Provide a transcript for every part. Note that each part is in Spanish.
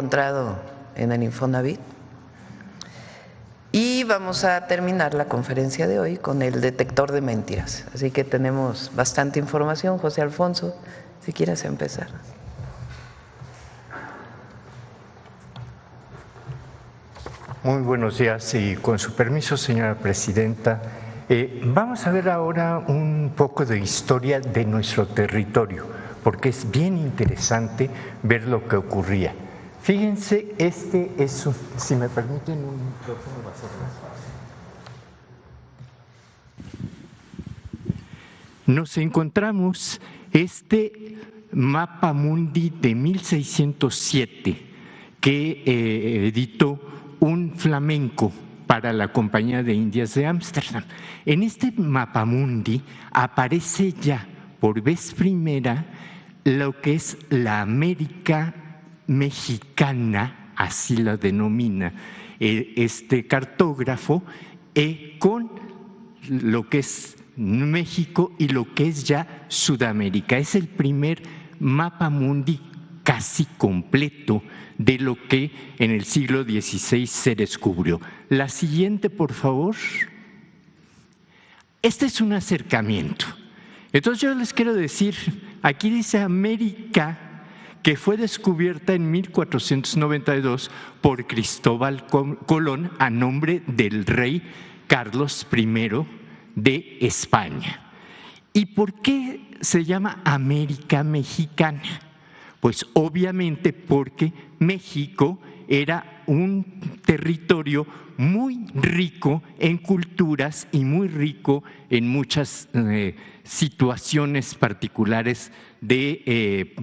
encontrado en el Infonavit. Y vamos a terminar la conferencia de hoy con el detector de mentiras. Así que tenemos bastante información. José Alfonso, si quieres empezar. Muy buenos días y con su permiso, señora presidenta, vamos a ver ahora un poco de historia de nuestro territorio, porque es bien interesante ver lo que ocurría. Fíjense, este es, si me permiten un micrófono, va a ser más fácil. Nos encontramos este mapa mundi de 1607 que editó un flamenco para la Compañía de Indias de Ámsterdam. En este mapamundi aparece ya por vez primera lo que es la América mexicana, así la denomina este cartógrafo, con lo que es México y lo que es ya Sudamérica. Es el primer mapamundi casi completo de lo que en el siglo XVI se descubrió. La siguiente, por favor. Este es un acercamiento. Entonces yo les quiero decir, aquí dice América, que fue descubierta en 1492 por Cristóbal Colón a nombre del rey Carlos I de España. ¿Y por qué se llama América Mexicana? Pues obviamente porque México era un territorio muy rico en culturas y muy rico en muchas situaciones particulares de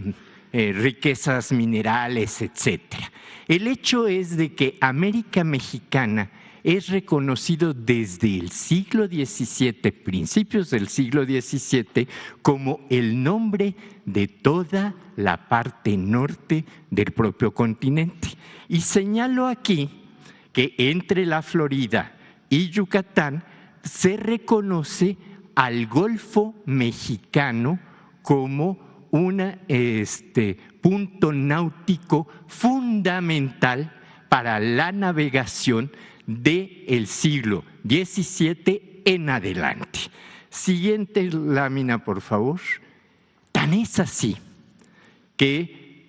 riquezas minerales, etcétera. El hecho es de que América Mexicana es reconocido desde el siglo XVII, principios del siglo XVII, como el nombre de toda la parte norte del propio continente. Y señalo aquí que entre la Florida y Yucatán se reconoce al Golfo Mexicano como un punto náutico fundamental para la navegación del siglo XVII en adelante. Siguiente lámina, por favor. Tan es así que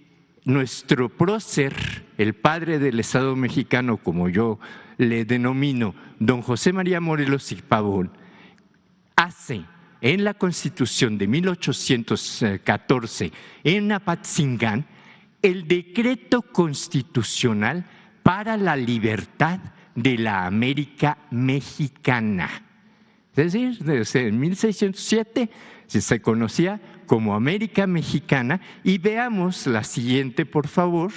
nuestro prócer, el padre del Estado mexicano, como yo le denomino, don José María Morelos y Pavón, hace en la Constitución de 1814 en Apatzingán el decreto constitucional para la libertad de la América Mexicana. Es decir, desde 1607 se conocía como América Mexicana. Y veamos la siguiente, por favor.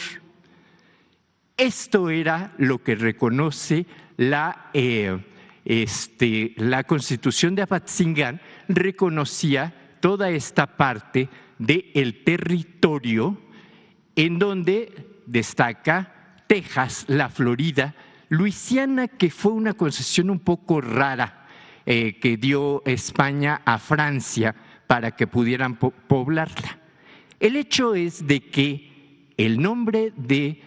Esto era lo que reconoce la Constitución de Apatzingán, reconocía toda esta parte del territorio en donde destaca Texas, la Florida, Luisiana, que fue una concesión un poco rara que dio España a Francia para que pudieran poblarla. El hecho es de que el nombre de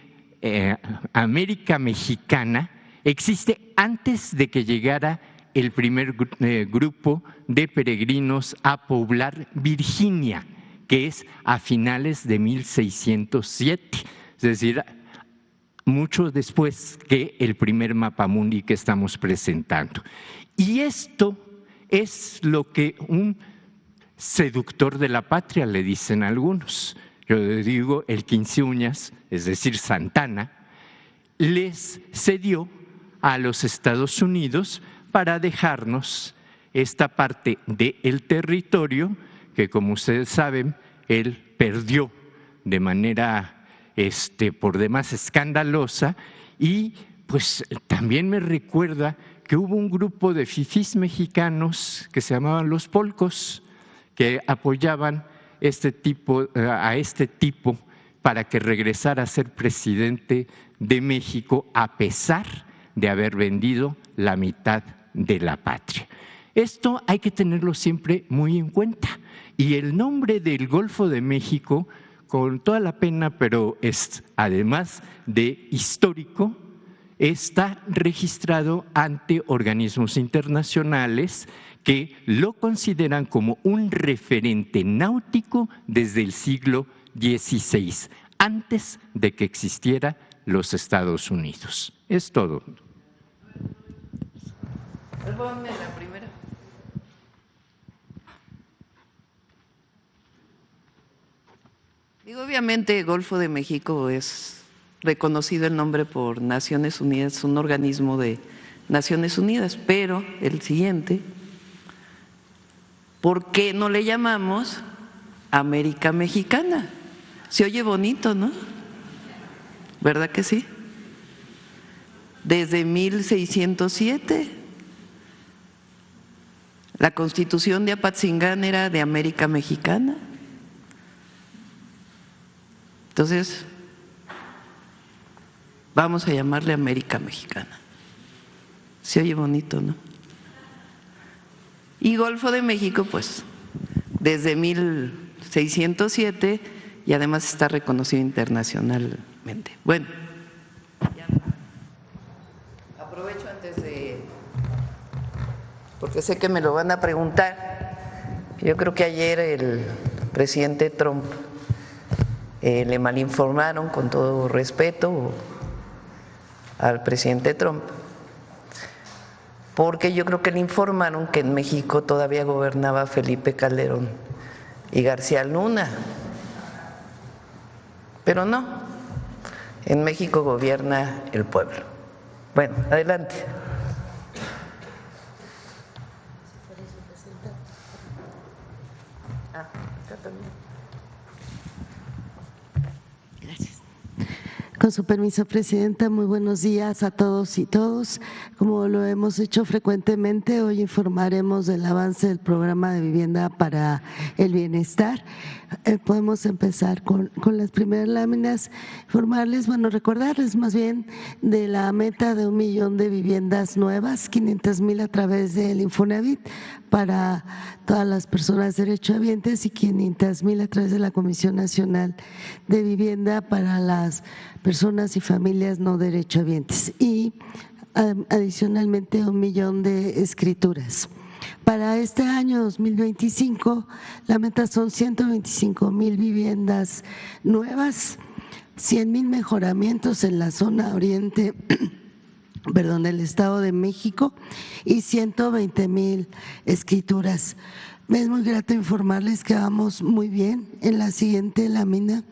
América Mexicana existe antes de que llegara el primer grupo de peregrinos a poblar Virginia, que es a finales de 1607, es decir, mucho después que el primer mapamundi que estamos presentando. Y esto es lo que un seductor de la patria, le dicen algunos. Yo digo el quince uñas, es decir, Santana, les cedió a los Estados Unidos para dejarnos esta parte del territorio que, como ustedes saben, él perdió de manera por demás escandalosa. Y pues también me recuerda que hubo un grupo de fifís mexicanos que se llamaban los Polcos, que apoyaban a este tipo para que regresara a ser presidente de México a pesar de haber vendido la mitad de la patria. Esto hay que tenerlo siempre muy en cuenta. Y el nombre del Golfo de México, con toda la pena, pero es además de histórico, está registrado ante organismos internacionales que lo consideran como un referente náutico desde el siglo XVI, antes de que existiera los Estados Unidos. Es todo. Ponme la primera. Digo, obviamente Golfo de México es reconocido el nombre por Naciones Unidas, un organismo de Naciones Unidas, pero el siguiente, ¿por qué no le llamamos América Mexicana? Se oye bonito, ¿no? ¿Verdad que sí? Desde 1607, la Constitución de Apatzingán era de América Mexicana. Entonces, vamos a llamarle América Mexicana. Se oye bonito, ¿no? Y Golfo de México, pues, desde 1607 y además está reconocido internacionalmente. Bueno, ya. Aprovecho antes de, porque sé que me lo van a preguntar. Yo creo que ayer el presidente Trump le malinformaron, con todo respeto al presidente Trump, porque yo creo que le informaron que en México todavía gobernaba Felipe Calderón y García Luna, pero no, en México gobierna el pueblo. Bueno, adelante. Con su permiso, Presidenta, muy buenos días a todos y todos. Como lo hemos hecho frecuentemente, hoy informaremos del avance del programa de vivienda para el bienestar. Podemos empezar con las primeras láminas, informarles, recordarles más bien de la meta de 1 millón de viviendas nuevas, 500,000 a través del Infonavit para todas las personas derechohabientes y 500,000 a través de la Comisión Nacional de Vivienda para las personas y familias no derechohabientes, y adicionalmente 1 millón de escrituras. Para este año 2025, la meta son 125,000 viviendas nuevas, 100,000 mejoramientos en la zona oriente del Estado de México y 120,000 escrituras. Me es muy grato informarles que vamos muy bien. En la siguiente lámina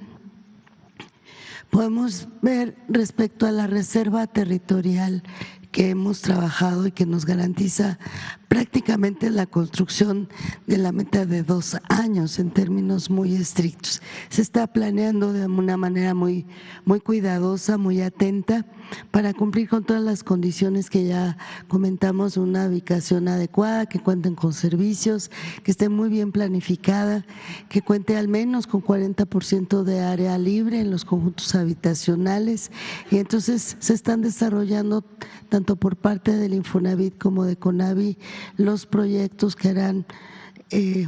podemos ver respecto a la reserva territorial que hemos trabajado y que nos garantiza prácticamente la construcción de la meta de 2 años en términos muy estrictos. Se está planeando de una manera muy cuidadosa, muy atenta para cumplir con todas las condiciones que ya comentamos, una ubicación adecuada, que cuenten con servicios, que esté muy bien planificada, que cuente al menos con 40% de área libre en los conjuntos habitacionales, y entonces se están desarrollando tanto por parte del Infonavit como de CONAVI los proyectos que harán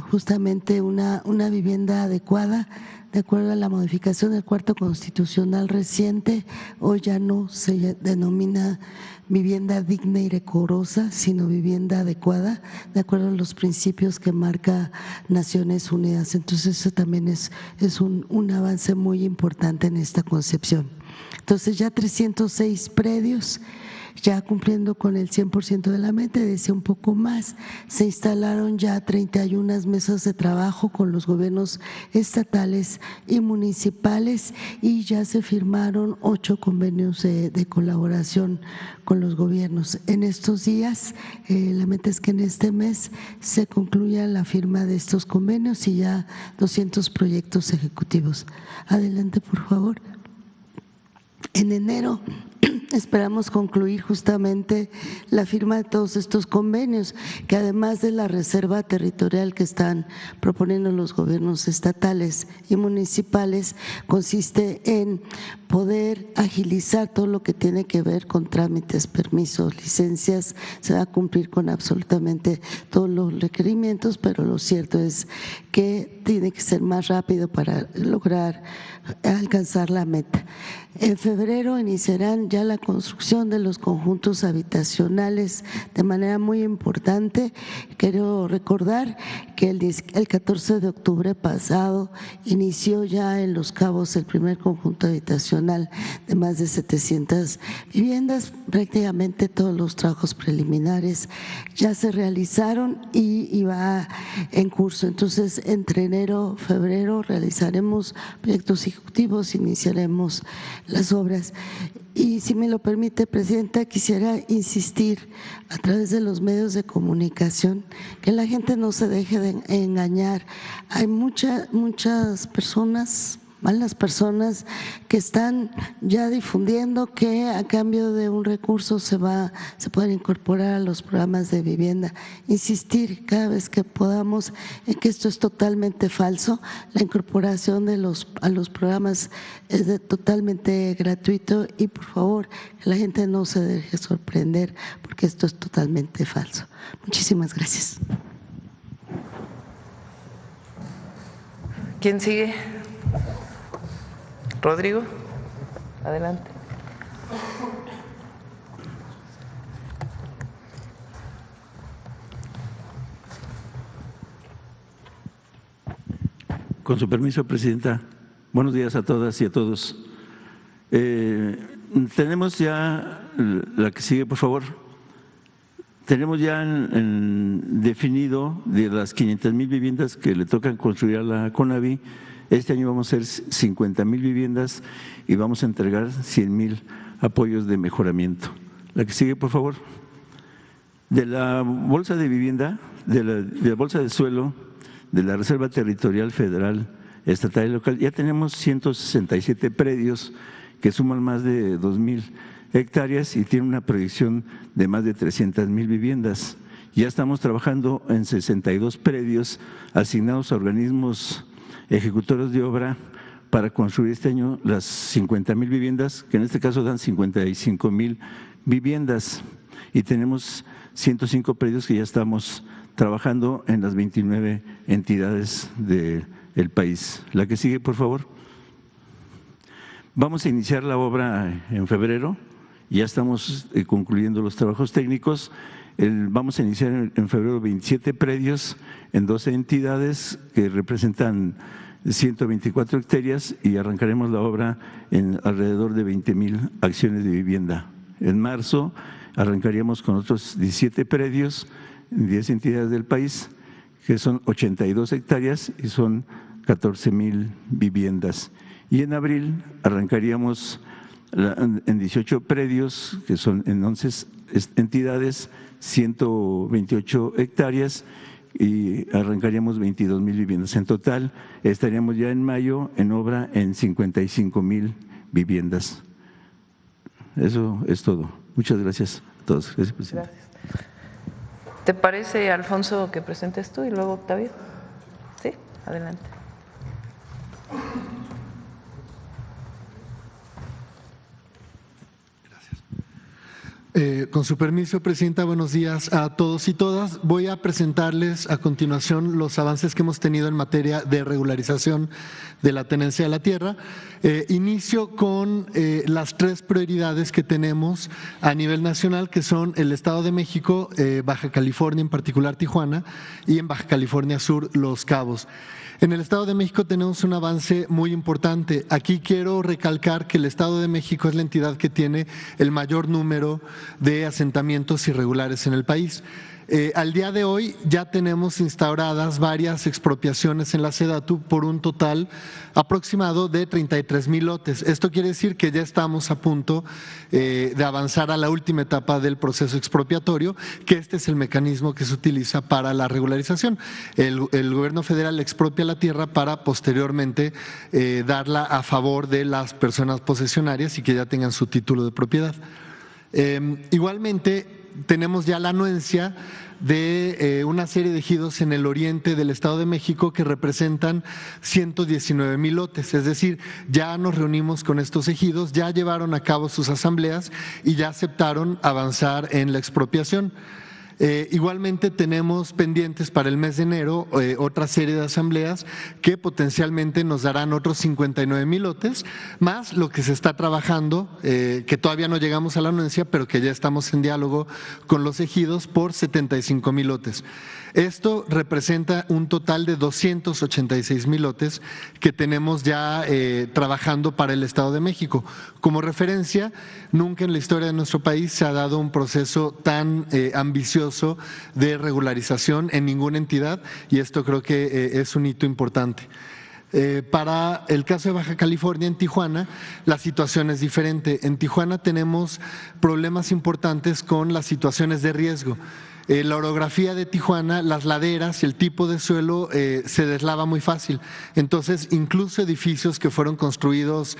justamente una vivienda adecuada de acuerdo a la modificación del Cuarto Constitucional reciente. Hoy ya no se denomina vivienda digna y decorosa, sino vivienda adecuada, de acuerdo a los principios que marca Naciones Unidas. Entonces eso también es un avance muy importante en esta concepción. Entonces ya 306 predios, ya cumpliendo con el 100% de la meta, decía un poco más, se instalaron ya 31 mesas de trabajo con los gobiernos estatales y municipales, y ya se firmaron 8 convenios de colaboración con los gobiernos. En estos días, la meta es que en este mes se concluya la firma de estos convenios y ya 200 proyectos ejecutivos. Adelante, por favor. En enero esperamos concluir justamente la firma de todos estos convenios, que además de la reserva territorial que están proponiendo los gobiernos estatales y municipales, consiste en poder agilizar todo lo que tiene que ver con trámites, permisos, licencias. Se va a cumplir con absolutamente todos los requerimientos, pero lo cierto es que tiene que ser más rápido para lograr alcanzar la meta. En febrero iniciarán ya la construcción de los conjuntos habitacionales de manera muy importante. Quiero recordar que el 14 de octubre pasado inició ya en Los Cabos el primer conjunto habitacional de más de 700 viviendas. Prácticamente todos los trabajos preliminares ya se realizaron y va en curso. Entonces, entre enero y febrero realizaremos proyectos ejecutivos, iniciaremos las obras. Y si me lo permite, Presidenta, quisiera insistir a través de los medios de comunicación que la gente no se deje de engañar. Hay muchas personas, malas personas, que están ya difundiendo que a cambio de un recurso se pueden incorporar a los programas de vivienda. Insistir cada vez que podamos en que esto es totalmente falso. La incorporación a los programas es totalmente gratuito y por favor que la gente no se deje sorprender porque esto es totalmente falso. Muchísimas gracias. ¿Quién sigue? Rodrigo, adelante. Con su permiso, Presidenta, buenos días a todas y a todos. Tenemos ya, la que sigue, por favor. Tenemos ya definido de las 500,000 viviendas que le tocan construir a la CONAVI. Este año vamos a hacer 50,000 viviendas y vamos a entregar 100,000 apoyos de mejoramiento. La que sigue, por favor. De la bolsa de vivienda, de la bolsa de suelo, de la Reserva Territorial Federal, Estatal y Local, ya tenemos 167 predios que suman más de 2,000 hectáreas y tienen una proyección de más de 300,000 viviendas. Ya estamos trabajando en 62 predios asignados a organismos ejecutores de obra para construir este año las 50,000 viviendas, que en este caso dan 55,000 viviendas. Y tenemos 105 predios que ya estamos trabajando en las 29 entidades del país. La que sigue, por favor. Vamos a iniciar la obra en febrero, ya estamos concluyendo los trabajos técnicos. Vamos a iniciar en febrero 27 predios en 12 entidades que representan 124 hectáreas y arrancaremos la obra en alrededor de 20,000 acciones de vivienda. En marzo arrancaríamos con otros 17 predios en 10 entidades del país, que son 82 hectáreas y son 14,000 viviendas. Y en abril arrancaríamos en 18 predios, que son en 11 entidades, 128 hectáreas y arrancaríamos 22,000 viviendas. En total estaríamos ya en mayo en obra en 55,000 viviendas. Eso es todo. Muchas gracias a todos. Gracias, Presidente. Gracias. ¿Te parece, Alfonso, que presentes tú y luego Octavio? Sí, adelante. Con su permiso, Presidenta, buenos días a todos y todas. Voy a presentarles a continuación los avances que hemos tenido en materia de regularización de la tenencia de la tierra. Inicio con las 3 prioridades que tenemos a nivel nacional, que son el Estado de México, Baja California, en particular Tijuana, y en Baja California Sur, Los Cabos. En el Estado de México tenemos un avance muy importante. Aquí quiero recalcar que el Estado de México es la entidad que tiene el mayor número de asentamientos irregulares en el país. Al día de hoy ya tenemos instauradas varias expropiaciones en la SEDATU por un total aproximado de 33,000 lotes. Esto quiere decir que ya estamos a punto de avanzar a la última etapa del proceso expropiatorio, que este es el mecanismo que se utiliza para la regularización. El gobierno federal expropia la tierra para posteriormente darla a favor de las personas posesionarias y que ya tengan su título de propiedad. Igualmente, tenemos ya la anuencia de una serie de ejidos en el oriente del Estado de México que representan 119,000 lotes, es decir, ya nos reunimos con estos ejidos, ya llevaron a cabo sus asambleas y ya aceptaron avanzar en la expropiación. Igualmente tenemos pendientes para el mes de enero otra serie de asambleas que potencialmente nos darán otros 59,000 lotes, más lo que se está trabajando, que todavía no llegamos a la anuencia, pero que ya estamos en diálogo con los ejidos por 75,000 lotes. Esto representa un total de 286,000 lotes que tenemos ya trabajando para el Estado de México. Como referencia, nunca en la historia de nuestro país se ha dado un proceso tan ambicioso de regularización en ninguna entidad, y esto creo que es un hito importante. Para el caso de Baja California, en Tijuana, la situación es diferente. En Tijuana tenemos problemas importantes con las situaciones de riesgo. La orografía de Tijuana, las laderas y el tipo de suelo se deslava muy fácil. Entonces, incluso edificios que fueron construidos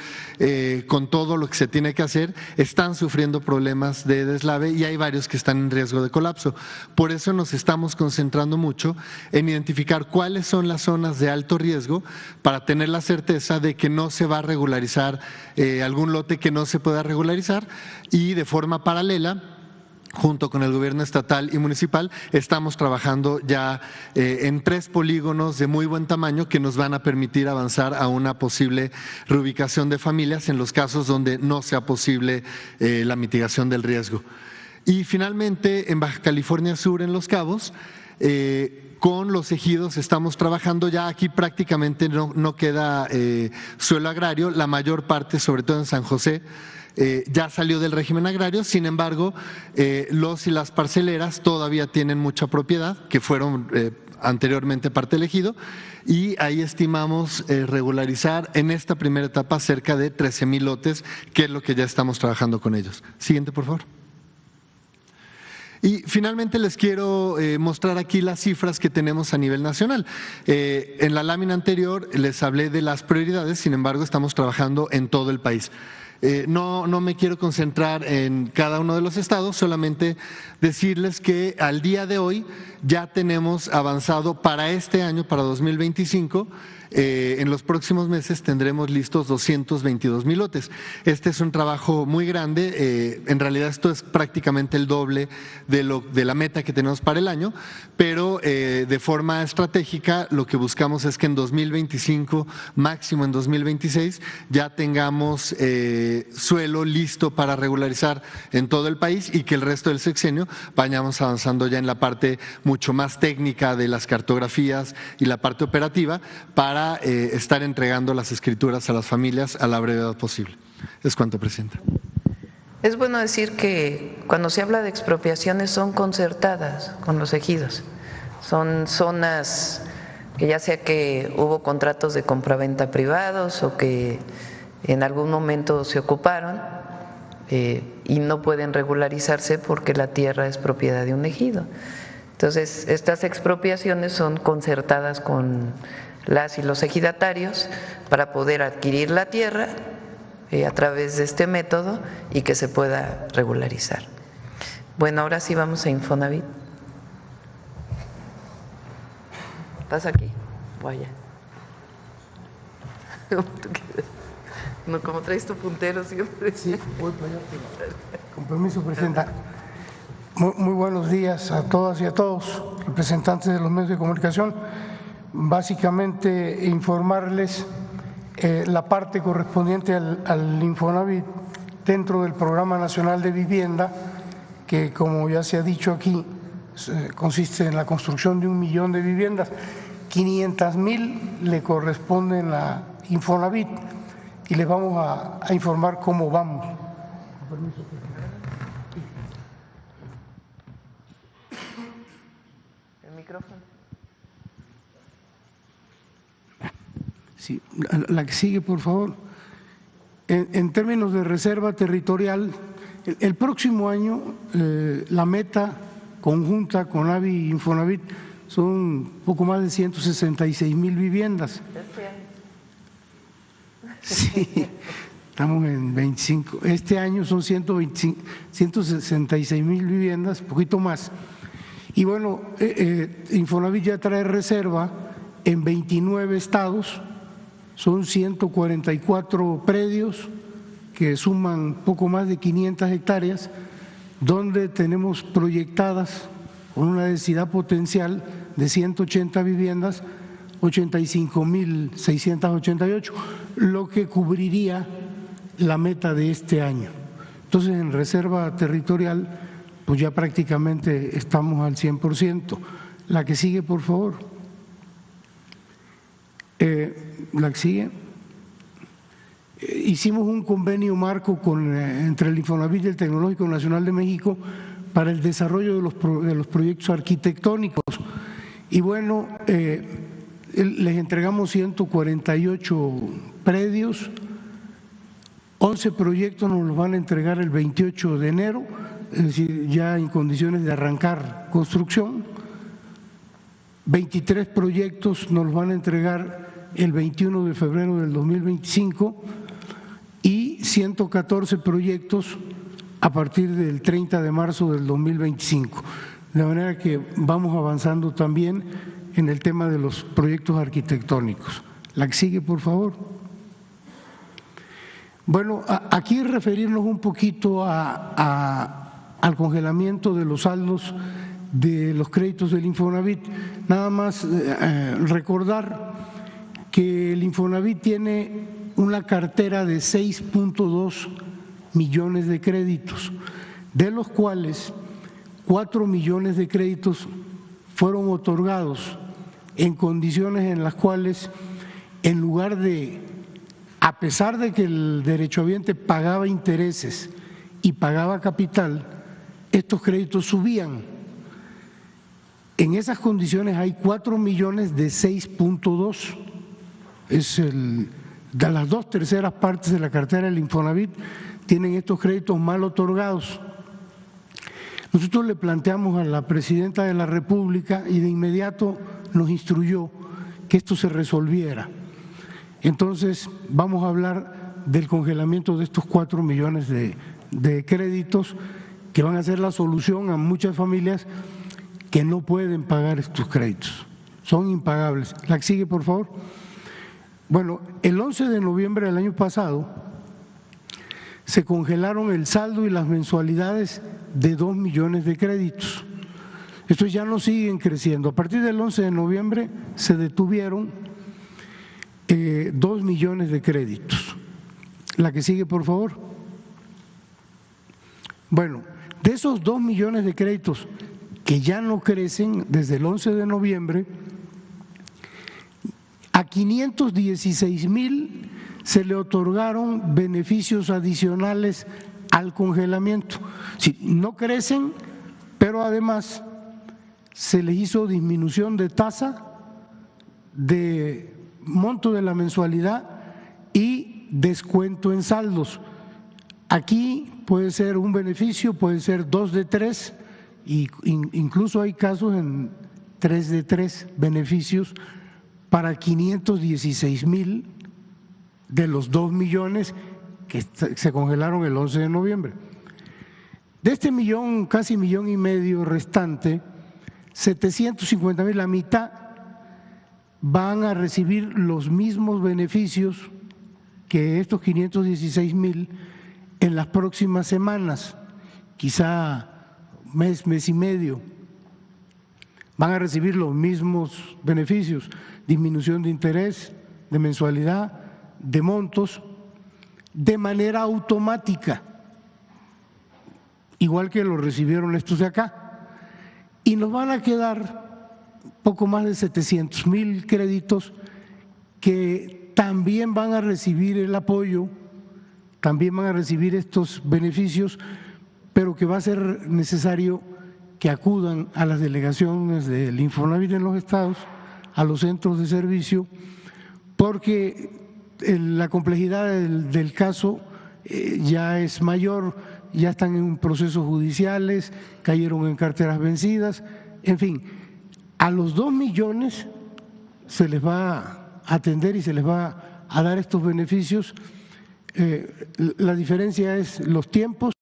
con todo lo que se tiene que hacer, están sufriendo problemas de deslave y hay varios que están en riesgo de colapso. Por eso nos estamos concentrando mucho en identificar cuáles son las zonas de alto riesgo para tener la certeza de que no se va a regularizar algún lote que no se pueda regularizar, y de forma paralela, junto con el gobierno estatal y municipal, estamos trabajando ya en 3 polígonos de muy buen tamaño que nos van a permitir avanzar a una posible reubicación de familias en los casos donde no sea posible la mitigación del riesgo. Y finalmente, en Baja California Sur, en Los Cabos, con los ejidos estamos trabajando, ya aquí prácticamente no queda suelo agrario, la mayor parte, sobre todo en San José, ya salió del régimen agrario. Sin embargo, los y las parceleras todavía tienen mucha propiedad que fueron anteriormente parte del ejido, y ahí estimamos regularizar en esta primera etapa cerca de 13,000 lotes, que es lo que ya estamos trabajando con ellos. Siguiente, por favor. Y finalmente les quiero mostrar aquí las cifras que tenemos a nivel nacional. En la lámina anterior les hablé de las prioridades, sin embargo estamos trabajando en todo el país. No me quiero concentrar en cada uno de los estados, solamente decirles que al día de hoy ya tenemos avanzado para este año, para 2025, en los próximos meses tendremos listos 222,000 lotes. Este es un trabajo muy grande, en realidad esto es prácticamente el doble de la meta que tenemos para el año, pero de forma estratégica lo que buscamos es que en 2025, máximo en 2026, ya tengamos suelo listo para regularizar en todo el país, y que el resto del sexenio vayamos avanzando ya en la parte mucho más técnica de las cartografías y la parte operativa para estar entregando las escrituras a las familias a la brevedad posible. Es cuanto, Presidenta. Es bueno decir que cuando se habla de expropiaciones son concertadas con los ejidos, son zonas que ya sea que hubo contratos de compraventa privados o que en algún momento se ocuparon y no pueden regularizarse porque la tierra es propiedad de un ejido. Entonces, estas expropiaciones son concertadas con las y los ejidatarios para poder adquirir la tierra a través de este método y que se pueda regularizar. Bueno, ahora sí vamos a Infonavit. ¿Estás aquí? Vaya. No, como traes tu puntero siempre. Sí, voy para allá. Con permiso, Presidenta. Muy buenos días a todas y a todos, representantes de los medios de comunicación. Básicamente informarles la parte correspondiente al Infonavit dentro del Programa Nacional de Vivienda, que como ya se ha dicho aquí, consiste en la construcción de 1 millón de viviendas. 500,000 le corresponden a Infonavit y les vamos a informar cómo vamos. Con permiso, El micrófono. Sí, la que sigue, por favor. En términos de reserva territorial, el próximo año la meta conjunta con AVI y Infonavit son poco más de 166,000 viviendas. Sí, estamos en 25, este año son 166,000 viviendas, poquito más. Y bueno, Infonavit ya trae reserva en 29 estados, son 144 predios que suman poco más de 500 hectáreas, donde tenemos proyectadas con una densidad potencial de 180 viviendas, 85,688, lo que cubriría la meta de este año. Entonces, en reserva territorial, pues ya prácticamente estamos al 100%. La que sigue, por favor. La que sigue. Hicimos un convenio marco entre el Infonavit y el Tecnológico Nacional de México para el desarrollo de los proyectos arquitectónicos. Y bueno, les entregamos 148 predios, 11 proyectos nos los van a entregar el 28 de enero, es decir, ya en condiciones de arrancar construcción. 23 proyectos nos los van a entregar el 21 de febrero del 2025 y 114 proyectos a partir del 30 de marzo del 2025. De manera que vamos avanzando también en el tema de los proyectos arquitectónicos. La que sigue, por favor. Bueno, aquí referirnos un poquito al congelamiento de los saldos de los créditos del Infonavit. Nada más recordar que el Infonavit tiene una cartera de 6.2 millones de créditos, de los cuales 4 millones de créditos fueron otorgados en condiciones en las cuales, en lugar de, a pesar de que el derechohabiente pagaba intereses y pagaba capital, estos créditos subían. En esas condiciones hay 4 millones de 6.2, es de las 2/3 partes de la cartera del Infonavit tienen estos créditos mal otorgados. Nosotros le planteamos a la Presidenta de la República y de inmediato nos instruyó que esto se resolviera. Entonces vamos a hablar del congelamiento de estos 4 millones de créditos que van a ser la solución a muchas familias que no pueden pagar estos créditos, son impagables. La que sigue, por favor. Bueno, el 11 de noviembre del año pasado se congelaron el saldo y las mensualidades de 2 millones de créditos. Estos ya no siguen creciendo. A partir del 11 de noviembre se detuvieron 2 millones de créditos. La que sigue, por favor. Bueno, de esos 2 millones de créditos que ya no crecen desde el 11 de noviembre, a 516,000 se le otorgaron beneficios adicionales al congelamiento. Sí, no crecen, pero además se les hizo disminución de tasa, de monto de la mensualidad y descuento en saldos. Aquí puede ser un beneficio, puede ser 2 de 3, y incluso hay casos en 3 de 3 beneficios para 516,000 de los 2 millones que se congelaron el 11 de noviembre. De este millón, casi 1,5 millones restante, 750,000, la mitad, van a recibir los mismos beneficios que estos 516,000 en las próximas semanas, quizá mes y medio. Van a recibir los mismos beneficios, disminución de interés, de mensualidad, de montos, de manera automática, igual que lo recibieron estos de acá. Y nos van a quedar poco más de 700,000 créditos que también van a recibir el apoyo, también van a recibir estos beneficios, pero que va a ser necesario que acudan a las delegaciones del Infonavit en los estados, a los centros de servicio, porque la complejidad del caso ya es mayor, ya están en procesos judiciales, cayeron en carteras vencidas, en fin, a los 2 millones se les va a atender y se les va a dar estos beneficios La diferencia es los tiempos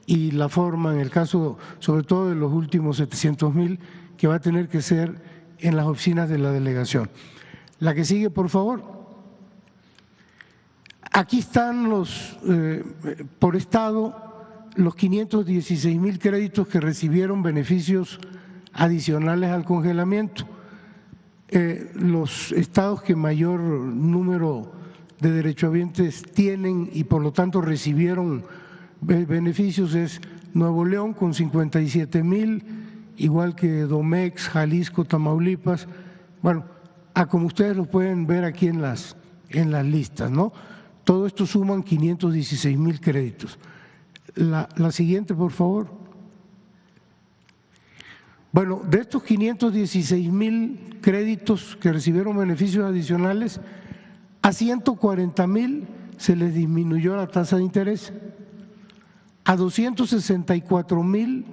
y la forma, en el caso sobre todo de los últimos 700,000, que va a tener que ser en las oficinas de la delegación. La que sigue, por favor. Aquí están por estado los 516,000 créditos que recibieron beneficios adicionales al congelamiento. Los estados que mayor número de derechohabientes tienen y por lo tanto recibieron beneficios es Nuevo León con 57,000, igual que Domex, Jalisco, Tamaulipas. Bueno, como ustedes lo pueden ver aquí en las listas, ¿no? Todo esto suman 516,000 créditos. La siguiente, por favor. Bueno, de estos 516,000 créditos que recibieron beneficios adicionales, a 140,000 se les disminuyó la tasa de interés, a 264,000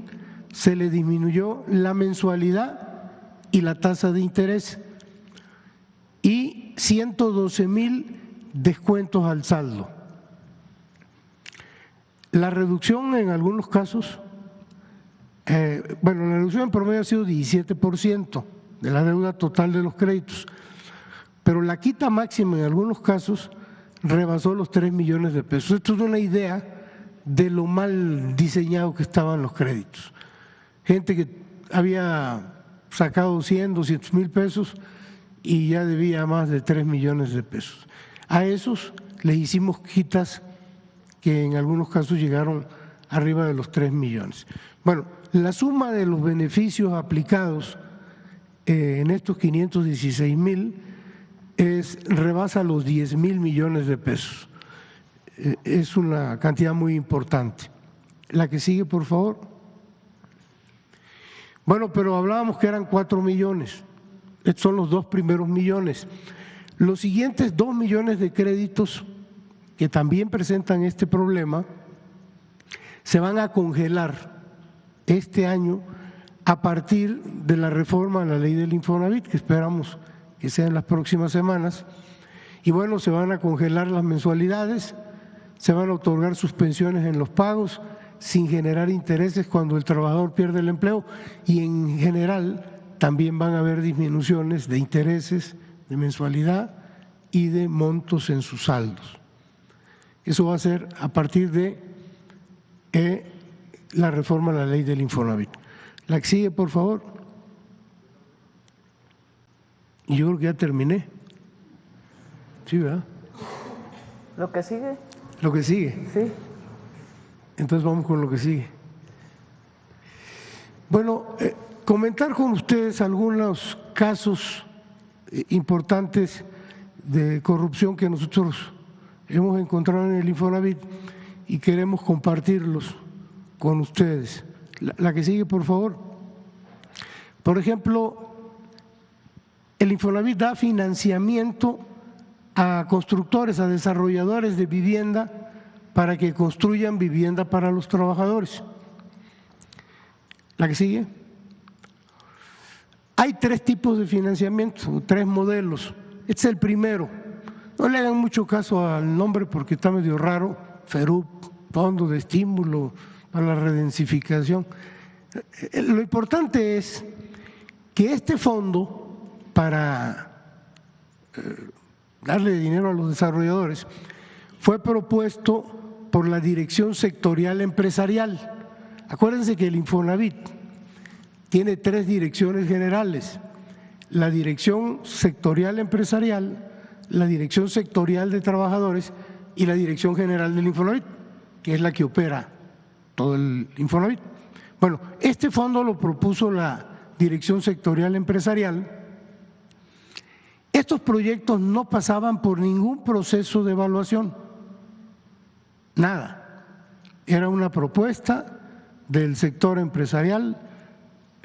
se les disminuyó la mensualidad y la tasa de interés y 112,000 descuentos al saldo. La reducción en algunos casos, la reducción en promedio ha sido 17% de la deuda total de los créditos, pero la quita máxima en algunos casos rebasó los 3 millones de pesos. Esto es una idea de lo mal diseñado que estaban los créditos. Gente que había sacado 100, 200,000 pesos y ya debía más de 3 millones de pesos. A esos les hicimos quitas que en algunos casos llegaron arriba de los 3 millones. Bueno, la suma de los beneficios aplicados en estos 516,000 rebasa los 10,000 millones de pesos. Es una cantidad muy importante. La que sigue, por favor. Bueno, pero hablábamos que eran 4 millones. Estos son los 2 primeros millones. Los siguientes 2 millones de créditos que también presentan este problema se van a congelar este año a partir de la reforma a la ley del Infonavit, que esperamos que sea en las próximas semanas. Y bueno, se van a congelar las mensualidades, se van a otorgar suspensiones en los pagos sin generar intereses cuando el trabajador pierde el empleo y en general también van a haber disminuciones de intereses, de mensualidad y de montos en sus saldos. Eso va a ser a partir de la reforma a la ley del Infonavit. La que sigue, por favor. Y yo creo que ya terminé. Sí, ¿verdad? ¿Lo que sigue? Lo que sigue. Sí. Entonces vamos con lo que sigue. Bueno, comentar con ustedes algunos casos importantes de corrupción que nosotros hemos encontrado en el Infonavit y queremos compartirlos con ustedes. La que sigue, por favor. Por ejemplo, el Infonavit da financiamiento a constructores, a desarrolladores de vivienda para que construyan vivienda para los trabajadores. La que sigue. Hay 3 tipos de financiamiento, 3 modelos. Este es el primero. No le hagan mucho caso al nombre porque está medio raro. FERUP, Fondo de Estímulo para la Redensificación. Lo importante es que este fondo, para darle dinero a los desarrolladores, fue propuesto por la Dirección Sectorial Empresarial. Acuérdense que el Infonavit tiene 3 direcciones generales: la Dirección Sectorial Empresarial, la Dirección Sectorial de Trabajadores y la Dirección General del Infonavit, que es la que opera todo el Infonavit. Bueno, este fondo lo propuso la Dirección Sectorial Empresarial. Estos proyectos no pasaban por ningún proceso de evaluación, nada. Era una propuesta del sector empresarial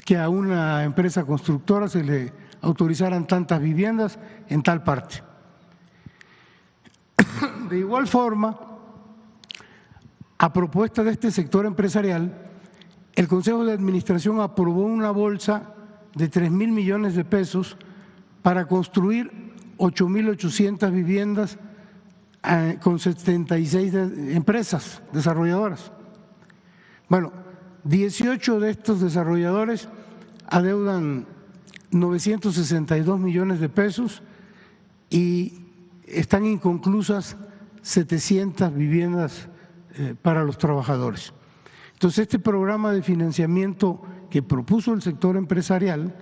que a una empresa constructora se le autorizaran tantas viviendas en tal parte. De igual forma, a propuesta de este sector empresarial, el Consejo de Administración aprobó una bolsa de 3,000 millones de pesos para construir 8,800 viviendas con 76 empresas desarrolladoras. Bueno, 18 de estos desarrolladores adeudan 962 millones de pesos y están inconclusas 700 viviendas para los trabajadores. Entonces, este programa de financiamiento que propuso el sector empresarial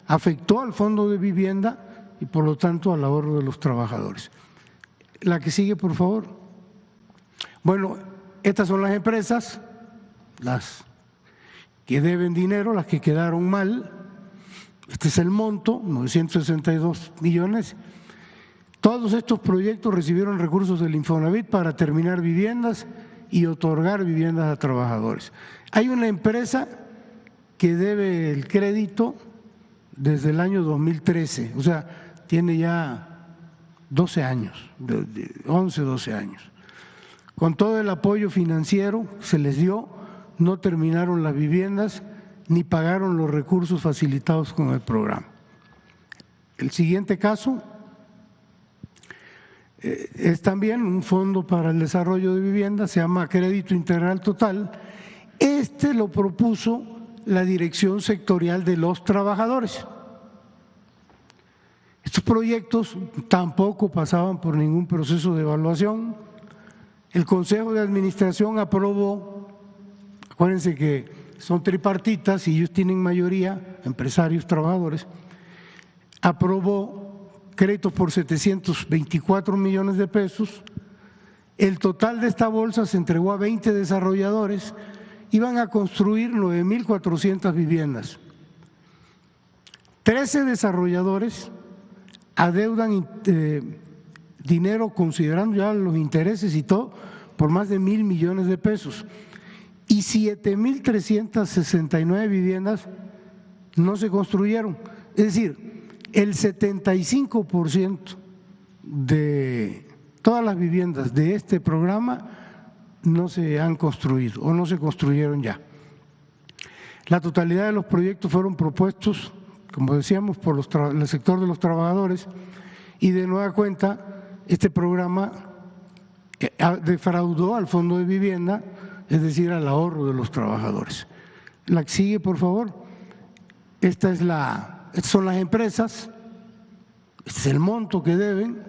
afectó al Fondo de Vivienda y, por lo tanto, al ahorro de los trabajadores. La que sigue, por favor. Bueno, estas son las empresas, las que deben dinero, las que quedaron mal. Este es el monto, 962 millones. Todos estos proyectos recibieron recursos del Infonavit para terminar viviendas y otorgar viviendas a trabajadores. Hay una empresa que debe el crédito desde el año 2013, o sea, tiene ya 12 años, 11, 12 años. Con todo el apoyo financiero se les dio, no terminaron las viviendas ni pagaron los recursos facilitados con el programa. El siguiente caso es también un fondo para el desarrollo de vivienda, se llama Crédito Integral Total. Este lo propuso la Dirección Sectorial de los Trabajadores. Estos proyectos tampoco pasaban por ningún proceso de evaluación. El Consejo de Administración aprobó, acuérdense que son tripartitas y ellos tienen mayoría, empresarios, trabajadores, aprobó créditos por 724 millones de pesos. El total de esta bolsa se entregó a 20 desarrolladores, iban a construir 9.400 viviendas. 13 desarrolladores adeudan dinero, considerando ya los intereses y todo, por más de 1.000 millones de pesos. Y 7.369 viviendas no se construyeron. Es decir, el 75% de todas las viviendas de este programa no se han construido o no se construyeron ya. La totalidad de los proyectos fueron propuestos, como decíamos, por el sector de los trabajadores, y de nueva cuenta este programa defraudó al Fondo de Vivienda, es decir, al ahorro de los trabajadores. La que sigue, por favor. Estas son las empresas, este es el monto que deben.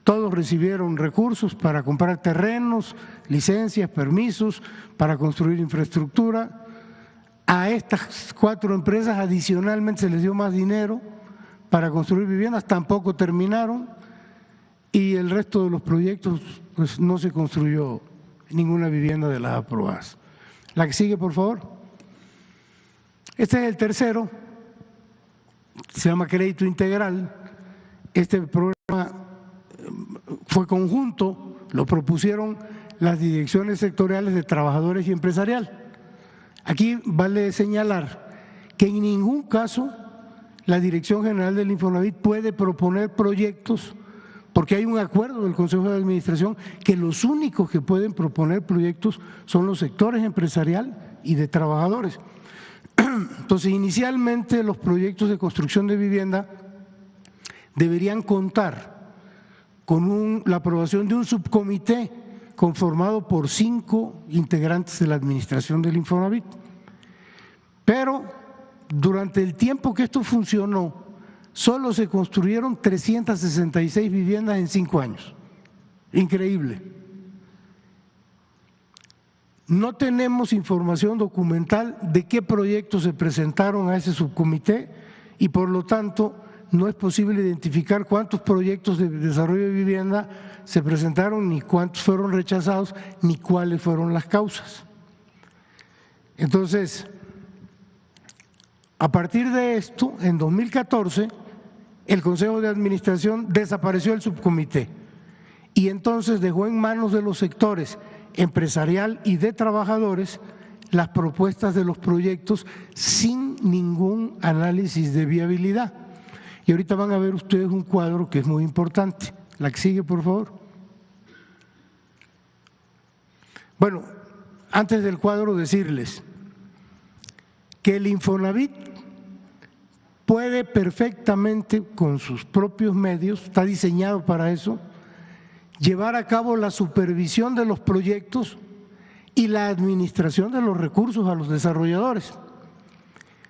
Todos recibieron recursos para comprar terrenos, licencias, permisos, para construir infraestructura. A estas 4 empresas adicionalmente se les dio más dinero para construir viviendas, tampoco terminaron, y el resto de los proyectos pues no se construyó ninguna vivienda de las aprobadas. La que sigue, por favor. Este es el tercero, se llama Crédito Integral. Este programa fue conjunto, lo propusieron las direcciones sectoriales de trabajadores y empresarial. Aquí vale señalar que en ningún caso la Dirección General del Infonavit puede proponer proyectos, porque hay un acuerdo del Consejo de Administración que los únicos que pueden proponer proyectos son los sectores empresarial y de trabajadores. Entonces, inicialmente los proyectos de construcción de vivienda deberían contar con la aprobación de un subcomité conformado por 5 integrantes de la administración del Infonavit. Pero durante el tiempo que esto funcionó, solo se construyeron 366 viviendas en 5 años. Increíble. No tenemos información documental de qué proyectos se presentaron a ese subcomité y por lo tanto no es posible identificar cuántos proyectos de desarrollo de vivienda se presentaron, ni cuántos fueron rechazados, ni cuáles fueron las causas. Entonces, a partir de esto, en 2014, el Consejo de Administración desapareció el subcomité y entonces dejó en manos de los sectores empresarial y de trabajadores las propuestas de los proyectos sin ningún análisis de viabilidad. Y ahorita van a ver ustedes un cuadro que es muy importante. La que sigue, por favor. Bueno, antes del cuadro decirles que el Infonavit puede perfectamente con sus propios medios, está diseñado para eso, llevar a cabo la supervisión de los proyectos y la administración de los recursos a los desarrolladores.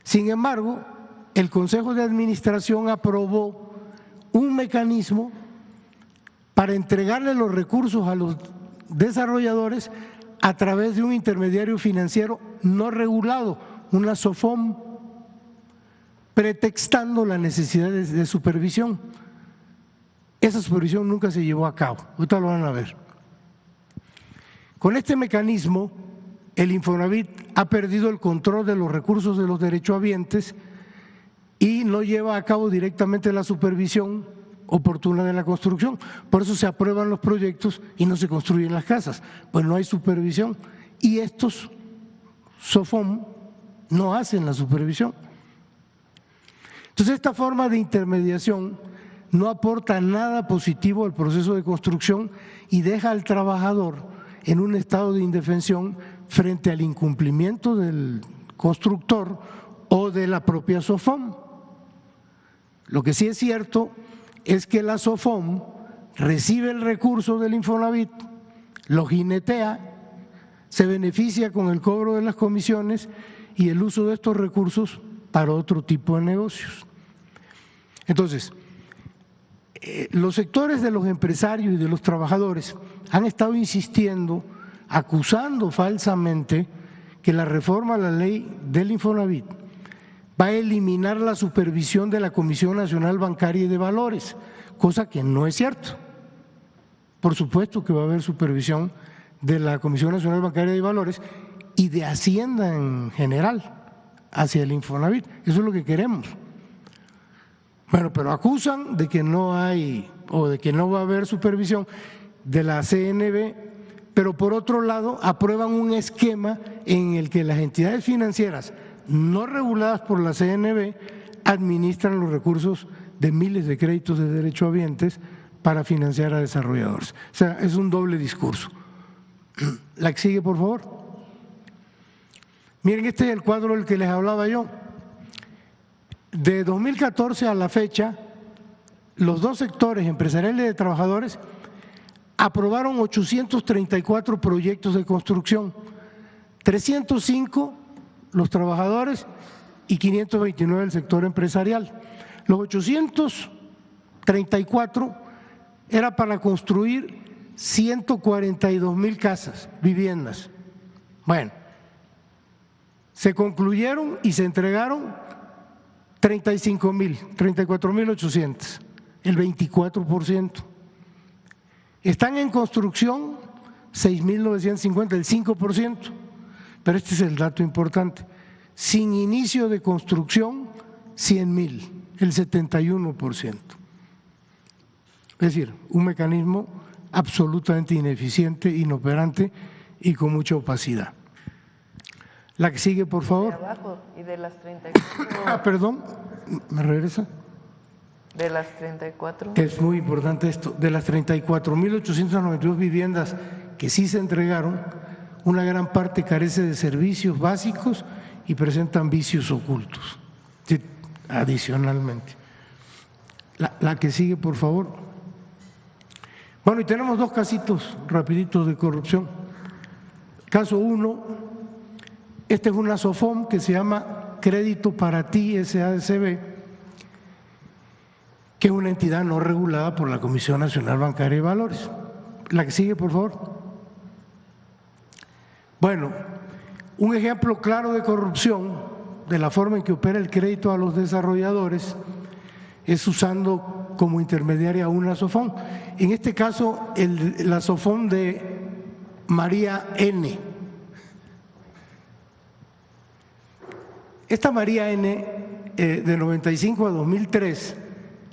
Sin embargo, el Consejo de Administración aprobó un mecanismo para entregarle los recursos a los desarrolladores a través de un intermediario financiero no regulado, una SOFOM, pretextando la necesidad de supervisión. Esa supervisión nunca se llevó a cabo, ahorita lo van a ver. Con este mecanismo, el Infonavit ha perdido el control de los recursos de los derechohabientes y no lleva a cabo directamente la supervisión oportuna de la construcción. Por eso se aprueban los proyectos y no se construyen las casas, pues no hay supervisión. Y estos SOFOM no hacen la supervisión. Entonces, esta forma de intermediación no aporta nada positivo al proceso de construcción y deja al trabajador en un estado de indefensión frente al incumplimiento del constructor o de la propia SOFOM. Lo que sí es cierto es que la SOFOM recibe el recurso del Infonavit, lo jinetea, se beneficia con el cobro de las comisiones y el uso de estos recursos para otro tipo de negocios. Entonces, los sectores de los empresarios y de los trabajadores han estado insistiendo, acusando falsamente que la reforma a la ley del Infonavit va a eliminar la supervisión de la Comisión Nacional Bancaria y de Valores, cosa que no es cierto. Por supuesto que va a haber supervisión de la Comisión Nacional Bancaria y de Valores y de Hacienda en general hacia el Infonavit. Eso es lo que queremos. Bueno, pero acusan de que no hay o de que no va a haber supervisión de la CNB, pero por otro lado aprueban un esquema en el que las entidades financieras no reguladas por la CNB administran los recursos de miles de créditos de derechohabientes para financiar a desarrolladores. O sea, es un doble discurso. La que sigue, por favor. Miren, este es el cuadro del que les hablaba yo. De 2014 a la fecha, los dos sectores, empresariales y de trabajadores, aprobaron 834 proyectos de construcción, 305 los trabajadores y 529 el sector empresarial. Los 834 era para construir 142,000 casas, viviendas. Bueno, se concluyeron y se entregaron 34,800, el 24%. Están en construcción 6,950, el 5%. Pero este es el dato importante. Sin inicio de construcción, 100,000, el 71%. Es decir, un mecanismo absolutamente ineficiente, inoperante y con mucha opacidad. La que sigue, por favor. De abajo y de las 34. Perdón, ¿me regresa? De las 34. Es muy importante esto. De las 34,892 viviendas que sí se entregaron, una gran parte carece de servicios básicos y presentan vicios ocultos, adicionalmente. La que sigue, por favor. Bueno, y tenemos dos casitos rapiditos de corrupción. Caso 1, esta es una SOFOM que se llama Crédito para Ti SADCB, que es una entidad no regulada por la Comisión Nacional Bancaria y Valores. La que sigue, por favor. Bueno, un ejemplo claro de corrupción de la forma en que opera el crédito a los desarrolladores es usando como intermediaria una SOFOM. En este caso, la SOFOM de María N. Esta María N, de 95 a 2003,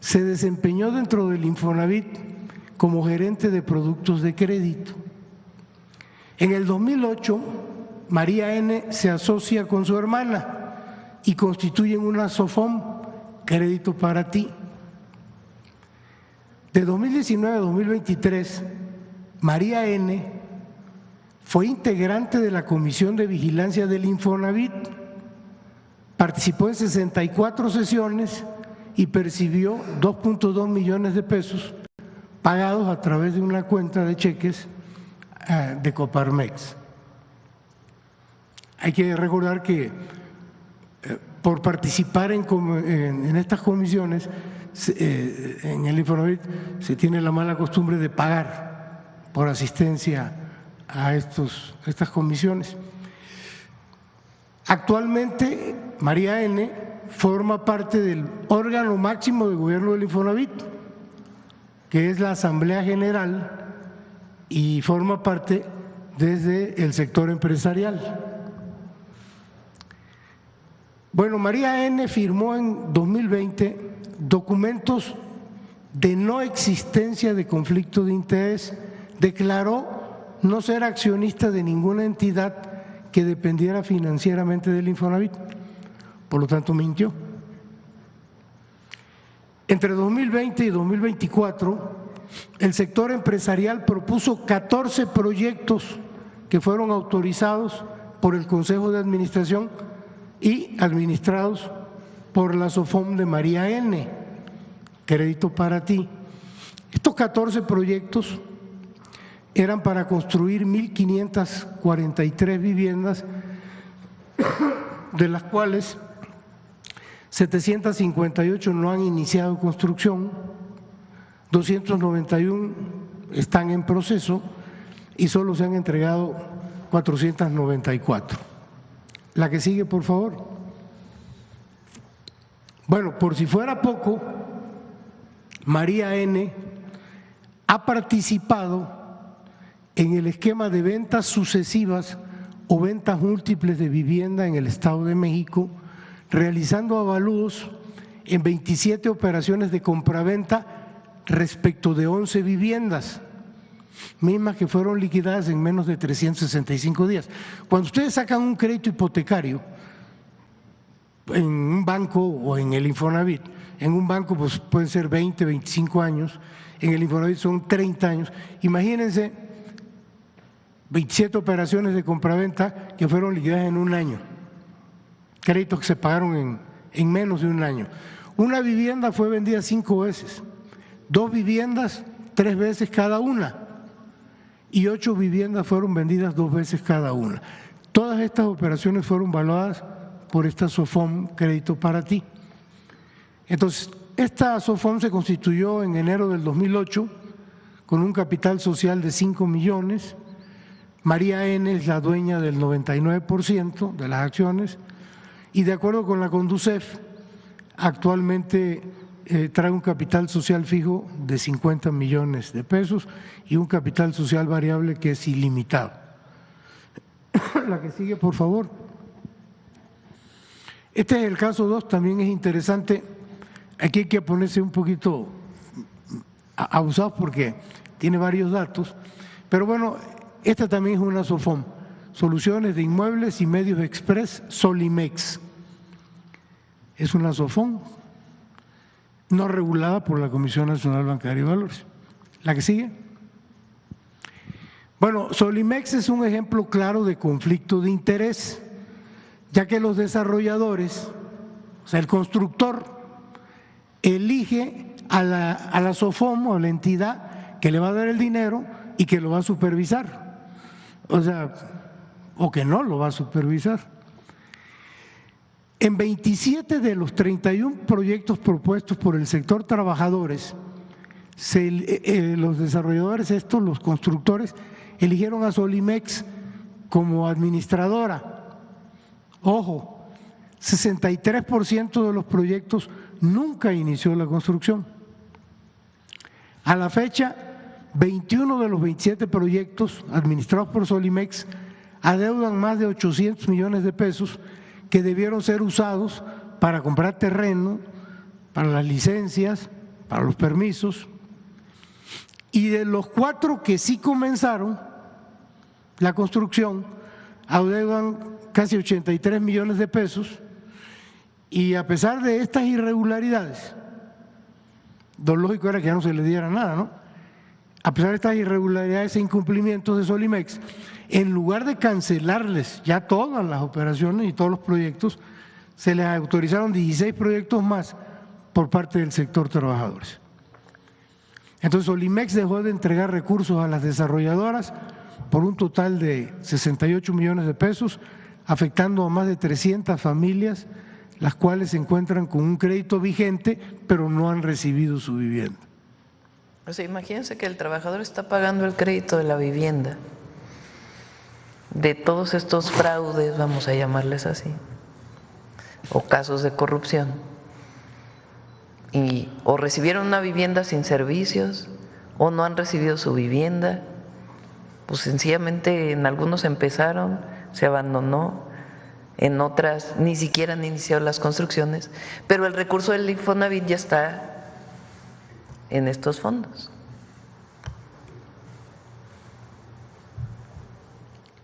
se desempeñó dentro del Infonavit como gerente de productos de crédito. En el 2008, María N. se asocia con su hermana y constituyen una SOFOM, Crédito para Ti. De 2019 a 2023, María N. fue integrante de la Comisión de Vigilancia del Infonavit, participó en 64 sesiones y percibió 2.2 millones de pesos pagados a través de una cuenta de cheques de Coparmex. Hay que recordar que por participar en estas comisiones, en el Infonavit se tiene la mala costumbre de pagar por asistencia a estas comisiones. Actualmente, María N. forma parte del órgano máximo de gobierno del Infonavit, que es la Asamblea General, y forma parte desde el sector empresarial. Bueno, María N. firmó en 2020 documentos de no existencia de conflicto de interés, declaró no ser accionista de ninguna entidad que dependiera financieramente del Infonavit, por lo tanto mintió. Entre 2020 y 2024, el sector empresarial propuso 14 proyectos que fueron autorizados por el Consejo de Administración y administrados por la SOFOM de María N., Crédito para Ti. Estos 14 proyectos eran para construir 1.543 viviendas, de las cuales 758 no han iniciado construcción, 291 están en proceso y solo se han entregado 494. La que sigue, por favor. Bueno, por si fuera poco, María N. ha participado en el esquema de ventas sucesivas o ventas múltiples de vivienda en el Estado de México, realizando avalúos en 27 operaciones de compraventa respecto de 11 viviendas, mismas que fueron liquidadas en menos de 365 días. Cuando ustedes sacan un crédito hipotecario en un banco o en el Infonavit, en un banco pues pueden ser 20, 25 años, en el Infonavit son 30 años, imagínense 27 operaciones de compraventa que fueron liquidadas en un año, créditos que se pagaron en menos de un año. Una vivienda fue vendida 5 veces, 2 viviendas 3 veces cada una y 8 viviendas fueron vendidas 2 veces cada una. Todas estas operaciones fueron valuadas por esta SOFOM Crédito para Ti. Entonces, esta SOFOM se constituyó en enero del 2008 con un capital social de 5 millones. María N. es la dueña del 99% de las acciones y de acuerdo con la Conducef, actualmente trae un capital social fijo de 50 millones de pesos y un capital social variable que es ilimitado. La que sigue, por favor. Este es el caso 2, también es interesante. Aquí hay que ponerse un poquito abusados porque tiene varios datos, pero bueno, esta también es una SOFOM, Soluciones de Inmuebles y Medios Express, Solimex. Es una SOFOM no regulada por la Comisión Nacional Bancaria y Valores. La que sigue. Bueno, Solimex es un ejemplo claro de conflicto de interés, ya que los desarrolladores, o sea, el constructor, elige a la SOFOM o a la entidad que le va a dar el dinero y que lo va a supervisar, o sea, o que no lo va a supervisar. En 27 de los 31 proyectos propuestos por el sector trabajadores, los desarrolladores estos, los constructores, eligieron a Solimex como administradora. Ojo, 63% de los proyectos nunca inició la construcción. A la fecha, 21 de los 27 proyectos administrados por Solimex adeudan más de 800 millones de pesos que debieron ser usados para comprar terreno, para las licencias, para los permisos. Y de los 4 que sí comenzaron la construcción, adeudan casi 83 millones de pesos y a pesar de estas irregularidades, lo lógico era que ya no se le diera nada, ¿no? A pesar de estas irregularidades e incumplimientos de Solimex, en lugar de cancelarles ya todas las operaciones y todos los proyectos, se les autorizaron 16 proyectos más por parte del sector trabajadores. Entonces Solimex dejó de entregar recursos a las desarrolladoras por un total de 68 millones de pesos, afectando a más de 300 familias, las cuales se encuentran con un crédito vigente, pero no han recibido su vivienda. O sea, imagínense que el trabajador está pagando el crédito de la vivienda, de todos estos fraudes, vamos a llamarles así, o casos de corrupción, y o recibieron una vivienda sin servicios, o no han recibido su vivienda, pues sencillamente en algunos empezaron, se abandonó, en otras ni siquiera han iniciado las construcciones, pero el recurso del Infonavit ya está en estos fondos.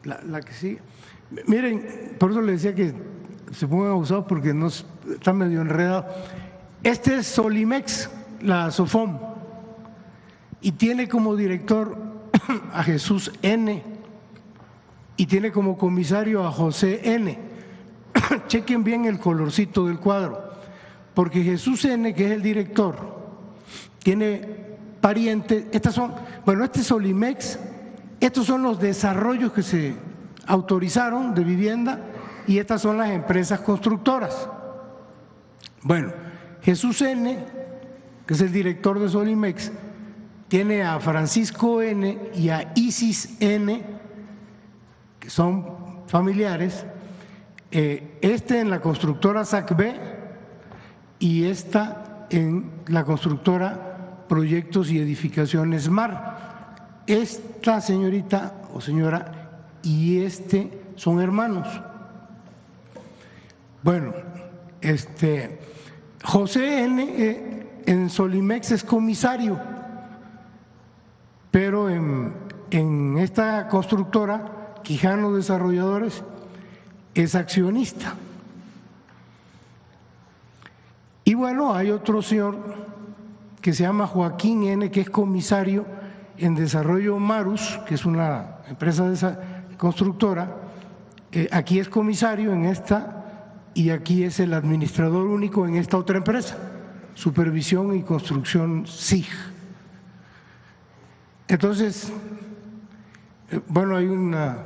La que sí. Miren, por eso le decía que se pongan abusados porque no está medio enredado. Este es Solimex, la SOFOM, y tiene como director a Jesús N. y tiene como comisario a José N. Chequen bien el colorcito del cuadro, porque Jesús N., que es el director, tiene parientes. Estas son, bueno, este es Solimex, estos son los desarrollos que se autorizaron de vivienda y estas son las empresas constructoras. Bueno, Jesús N., que es el director de Solimex, tiene a Francisco N. y a Isis N., que son familiares, este en la constructora SACB y esta en la constructora Proyectos y Edificaciones MAR. Esta señorita o señora y este son hermanos. Bueno, José N. En Solimex es comisario, pero en esta constructora, Quijano Desarrolladores, es accionista. Y bueno, hay otro señor que se llama Joaquín N., que es comisario en Desarrollo Marus, que es una empresa de esa constructora. Aquí es comisario en esta y aquí es el administrador único en esta otra empresa, Supervisión y Construcción SIG. Entonces, bueno, hay una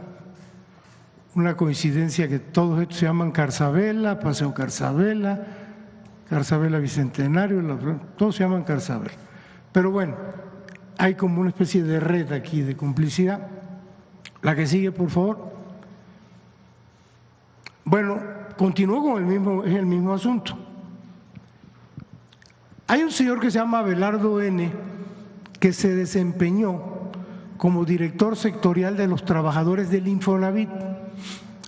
coincidencia que todos estos se llaman Carzabela, Paseo Carzabela, Carzabela Bicentenario, todos se llaman Carzabela. Pero bueno, hay como una especie de red aquí de complicidad. La que sigue, por favor. Bueno, continúo con el mismo asunto. Hay un señor que se llama Abelardo N., que se desempeñó como director sectorial de los trabajadores del Infonavit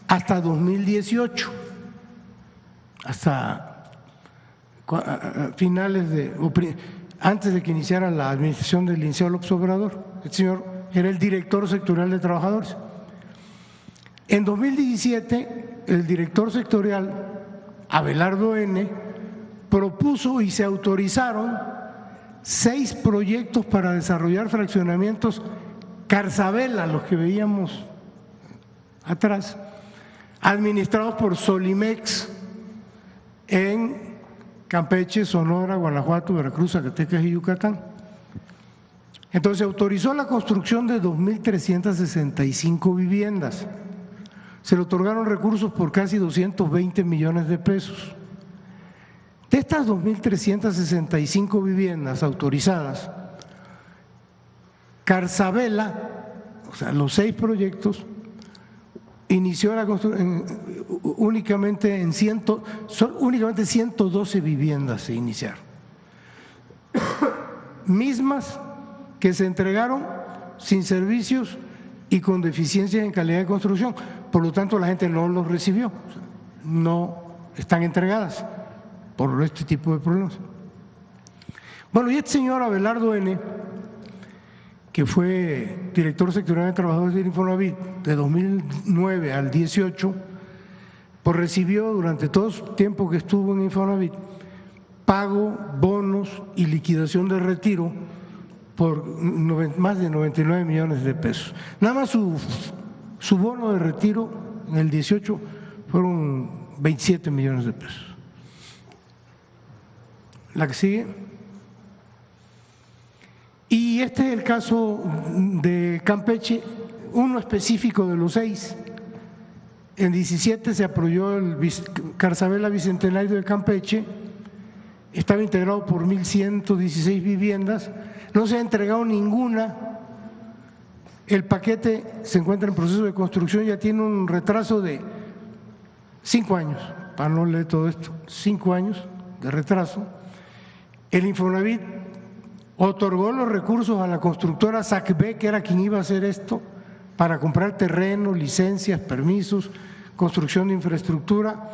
hasta 2018, hasta finales antes de que iniciara la administración del licenciado López Obrador. El señor era el director sectorial de trabajadores. En 2017, el director sectorial, Abelardo N., propuso y se autorizaron 6 proyectos para desarrollar fraccionamientos Carzabela, los que veíamos atrás, administrados por Solimex en Campeche, Sonora, Guanajuato, Veracruz, Zacatecas y Yucatán. Entonces autorizó la construcción de 2.365 viviendas. Se le otorgaron recursos por casi 220 millones de pesos. De estas 2.365 viviendas autorizadas, Carzabela, o sea, los 6 proyectos, inició la construcción únicamente 112 viviendas se iniciaron, mismas que se entregaron sin servicios y con deficiencias en calidad de construcción. Por lo tanto, la gente no los recibió, no están entregadas por este tipo de problemas. Bueno, y este señor Abelardo N., que fue director sectorial de trabajadores del Infonavit de 2009 al 18, pues recibió durante todo el tiempo que estuvo en Infonavit pago, bonos y liquidación de retiro por más de 99 millones de pesos. Nada más su bono de retiro en el 18 fueron 27 millones de pesos. La que sigue. Y este es el caso de Campeche, uno específico de los 6. En 17 se aprobó el Carzabela Bicentenario de Campeche, estaba integrado por 1.116 viviendas, no se ha entregado ninguna, el paquete se encuentra en proceso de construcción, ya tiene un retraso de 5 años, para no leer todo esto, 5 años de retraso. El Infonavit otorgó los recursos a la constructora SACB, que era quien iba a hacer esto, para comprar terreno, licencias, permisos, construcción de infraestructura,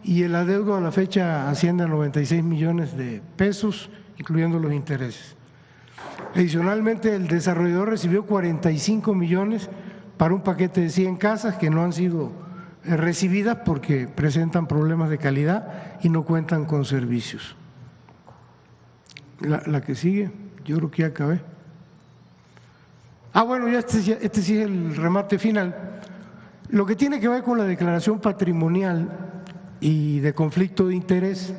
y el adeudo a la fecha asciende a 96 millones de pesos, incluyendo los intereses. Adicionalmente, el desarrollador recibió 45 millones para un paquete de 100 casas que no han sido recibidas porque presentan problemas de calidad y no cuentan con servicios. La que sigue, yo creo que ya acabé. Bueno, ya este sí es el remate final. Lo que tiene que ver con la declaración patrimonial y de conflicto de interés,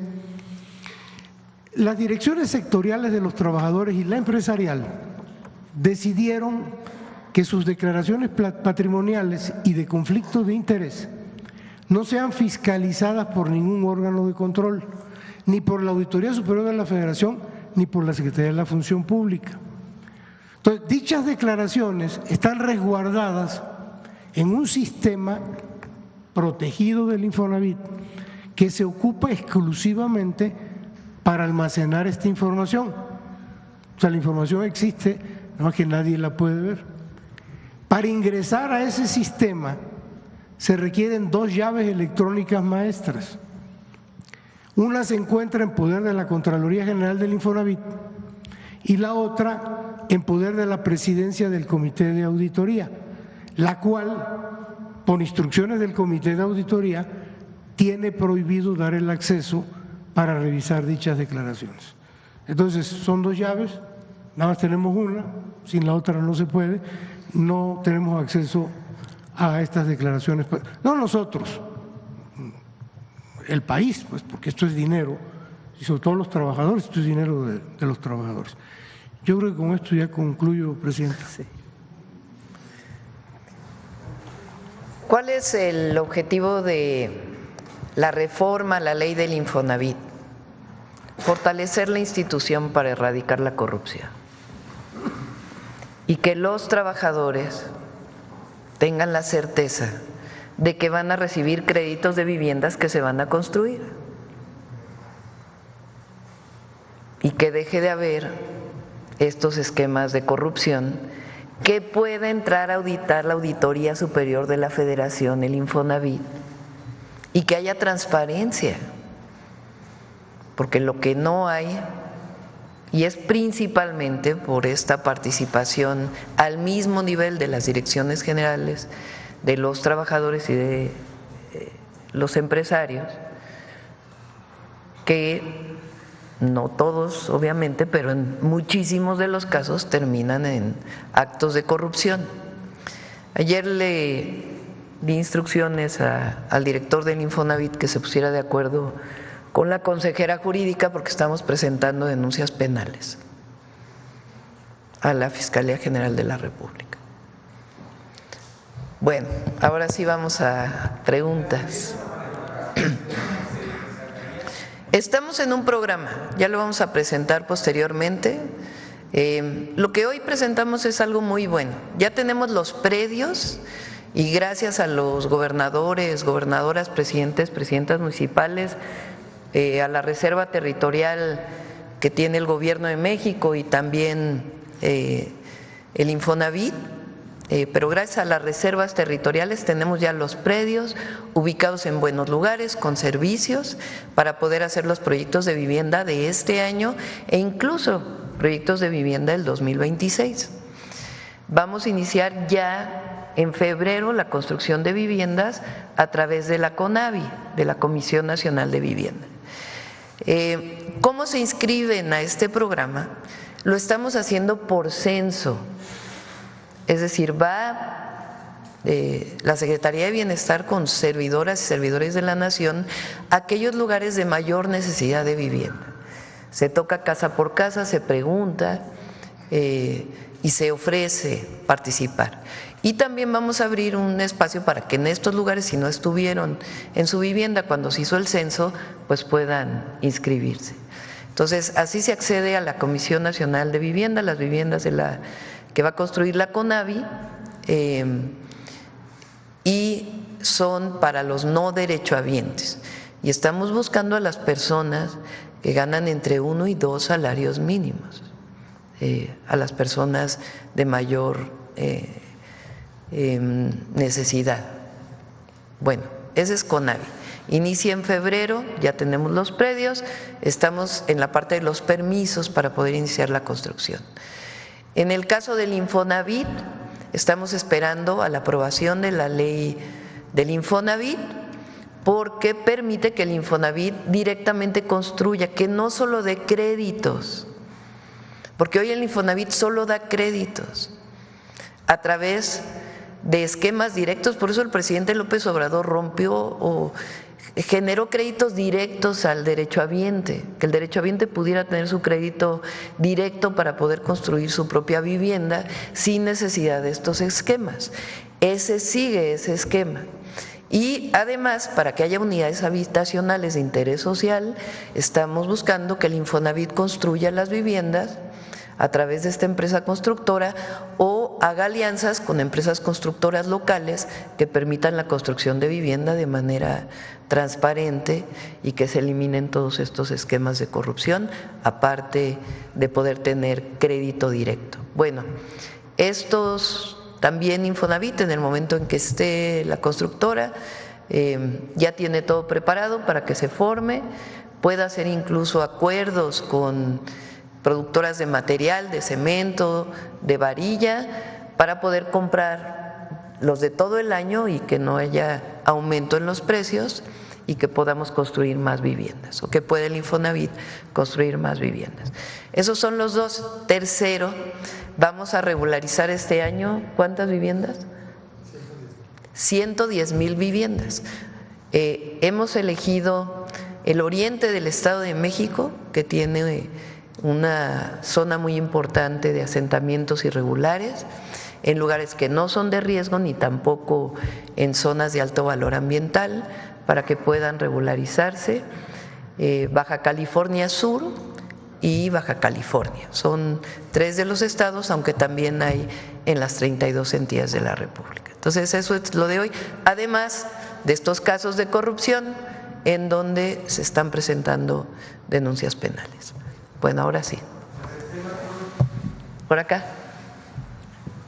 las direcciones sectoriales de los trabajadores y la empresarial decidieron que sus declaraciones patrimoniales y de conflicto de interés no sean fiscalizadas por ningún órgano de control, ni por la Auditoría Superior de la Federación, ni por la Secretaría de la Función Pública. Entonces, dichas declaraciones están resguardadas en un sistema protegido del Infonavit que se ocupa exclusivamente para almacenar esta información. O sea, la información existe, no es que nadie la puede ver. Para ingresar a ese sistema se requieren 2 llaves electrónicas maestras. Una se encuentra en poder de la Contraloría General del Infonavit y la otra en poder de la Presidencia del Comité de Auditoría, la cual, por instrucciones del Comité de Auditoría, tiene prohibido dar el acceso para revisar dichas declaraciones. Entonces, son 2 llaves, nada más tenemos una, sin la otra no se puede, no tenemos acceso a estas declaraciones, no nosotros, el país, pues, porque esto es dinero, y sobre todo los trabajadores, esto es dinero de los trabajadores. Yo creo que con esto ya concluyo, presidente. Sí. ¿Cuál es el objetivo de la reforma a la ley del Infonavit? Fortalecer la institución para erradicar la corrupción y que los trabajadores tengan la certeza de que van a recibir créditos de viviendas que se van a construir y que deje de haber estos esquemas de corrupción, que pueda entrar a auditar la Auditoría Superior de la Federación, el Infonavit, y que haya transparencia, porque lo que no hay, y es principalmente por esta participación al mismo nivel de las direcciones generales, de los trabajadores y de los empresarios, que no todos obviamente, pero en muchísimos de los casos terminan en actos de corrupción. Ayer le di instrucciones al director del Infonavit que se pusiera de acuerdo con la consejera jurídica porque estamos presentando denuncias penales a la Fiscalía General de la República. Bueno, ahora sí vamos a preguntas. Estamos en un programa, ya lo vamos a presentar posteriormente. Lo que hoy presentamos es algo muy bueno. Ya tenemos los predios y gracias a los gobernadores, gobernadoras, presidentes, presidentas municipales, a la reserva territorial que tiene el Gobierno de México y también el Infonavit, pero gracias a las reservas territoriales tenemos ya los predios ubicados en buenos lugares, con servicios, para poder hacer los proyectos de vivienda de este año e incluso proyectos de vivienda del 2026. Vamos a iniciar ya en febrero la construcción de viviendas a través de la CONAVI, de la Comisión Nacional de Vivienda. ¿Cómo se inscriben a este programa? Lo estamos haciendo por censo. Es decir, va la Secretaría de Bienestar con servidoras y servidores de la Nación a aquellos lugares de mayor necesidad de vivienda. Se toca casa por casa, se pregunta y se ofrece participar. Y también vamos a abrir un espacio para que en estos lugares, si no estuvieron en su vivienda cuando se hizo el censo, pues puedan inscribirse. Entonces, así se accede a la Comisión Nacional de Vivienda, las viviendas que va a construir la CONAVI, y son para los no derechohabientes. Y estamos buscando a las personas que ganan entre 1 y 2 salarios mínimos, a las personas de mayor necesidad. Bueno, ese es CONAVI. Inicia en febrero, ya tenemos los predios, estamos en la parte de los permisos para poder iniciar la construcción. En el caso del Infonavit, estamos esperando a la aprobación de la ley del Infonavit, porque permite que el Infonavit directamente construya, que no solo dé créditos, porque hoy el Infonavit solo da créditos a través de esquemas directos. Por eso el presidente López Obrador rompió o generó créditos directos al derechohabiente, que el derechohabiente pudiera tener su crédito directo para poder construir su propia vivienda sin necesidad de estos esquemas. Sigue ese esquema. Y además, para que haya unidades habitacionales de interés social, estamos buscando que el Infonavit construya las viviendas a través de esta empresa constructora o haga alianzas con empresas constructoras locales que permitan la construcción de vivienda de manera transparente y que se eliminen todos estos esquemas de corrupción, aparte de poder tener crédito directo. Bueno, estos también Infonavit, en el momento en que esté la constructora, ya tiene todo preparado para que se forme, pueda hacer incluso acuerdos con productoras de material, de cemento, de varilla, para poder comprar los de todo el año y que no haya aumento en los precios y que podamos construir más viviendas, o que pueda el Infonavit construir más viviendas. Esos son los dos. Tercero, vamos a regularizar este año, ¿cuántas viviendas? 110,000 viviendas. Hemos elegido el oriente del Estado de México, que tiene una zona muy importante de asentamientos irregulares, en lugares que no son de riesgo ni tampoco en zonas de alto valor ambiental, para que puedan regularizarse. Baja California Sur y Baja California son 3 de los estados, aunque también hay en las 32 entidades de la República. Entonces, eso es lo de hoy, además de estos casos de corrupción en donde se están presentando denuncias penales. Bueno, ahora sí. Por acá.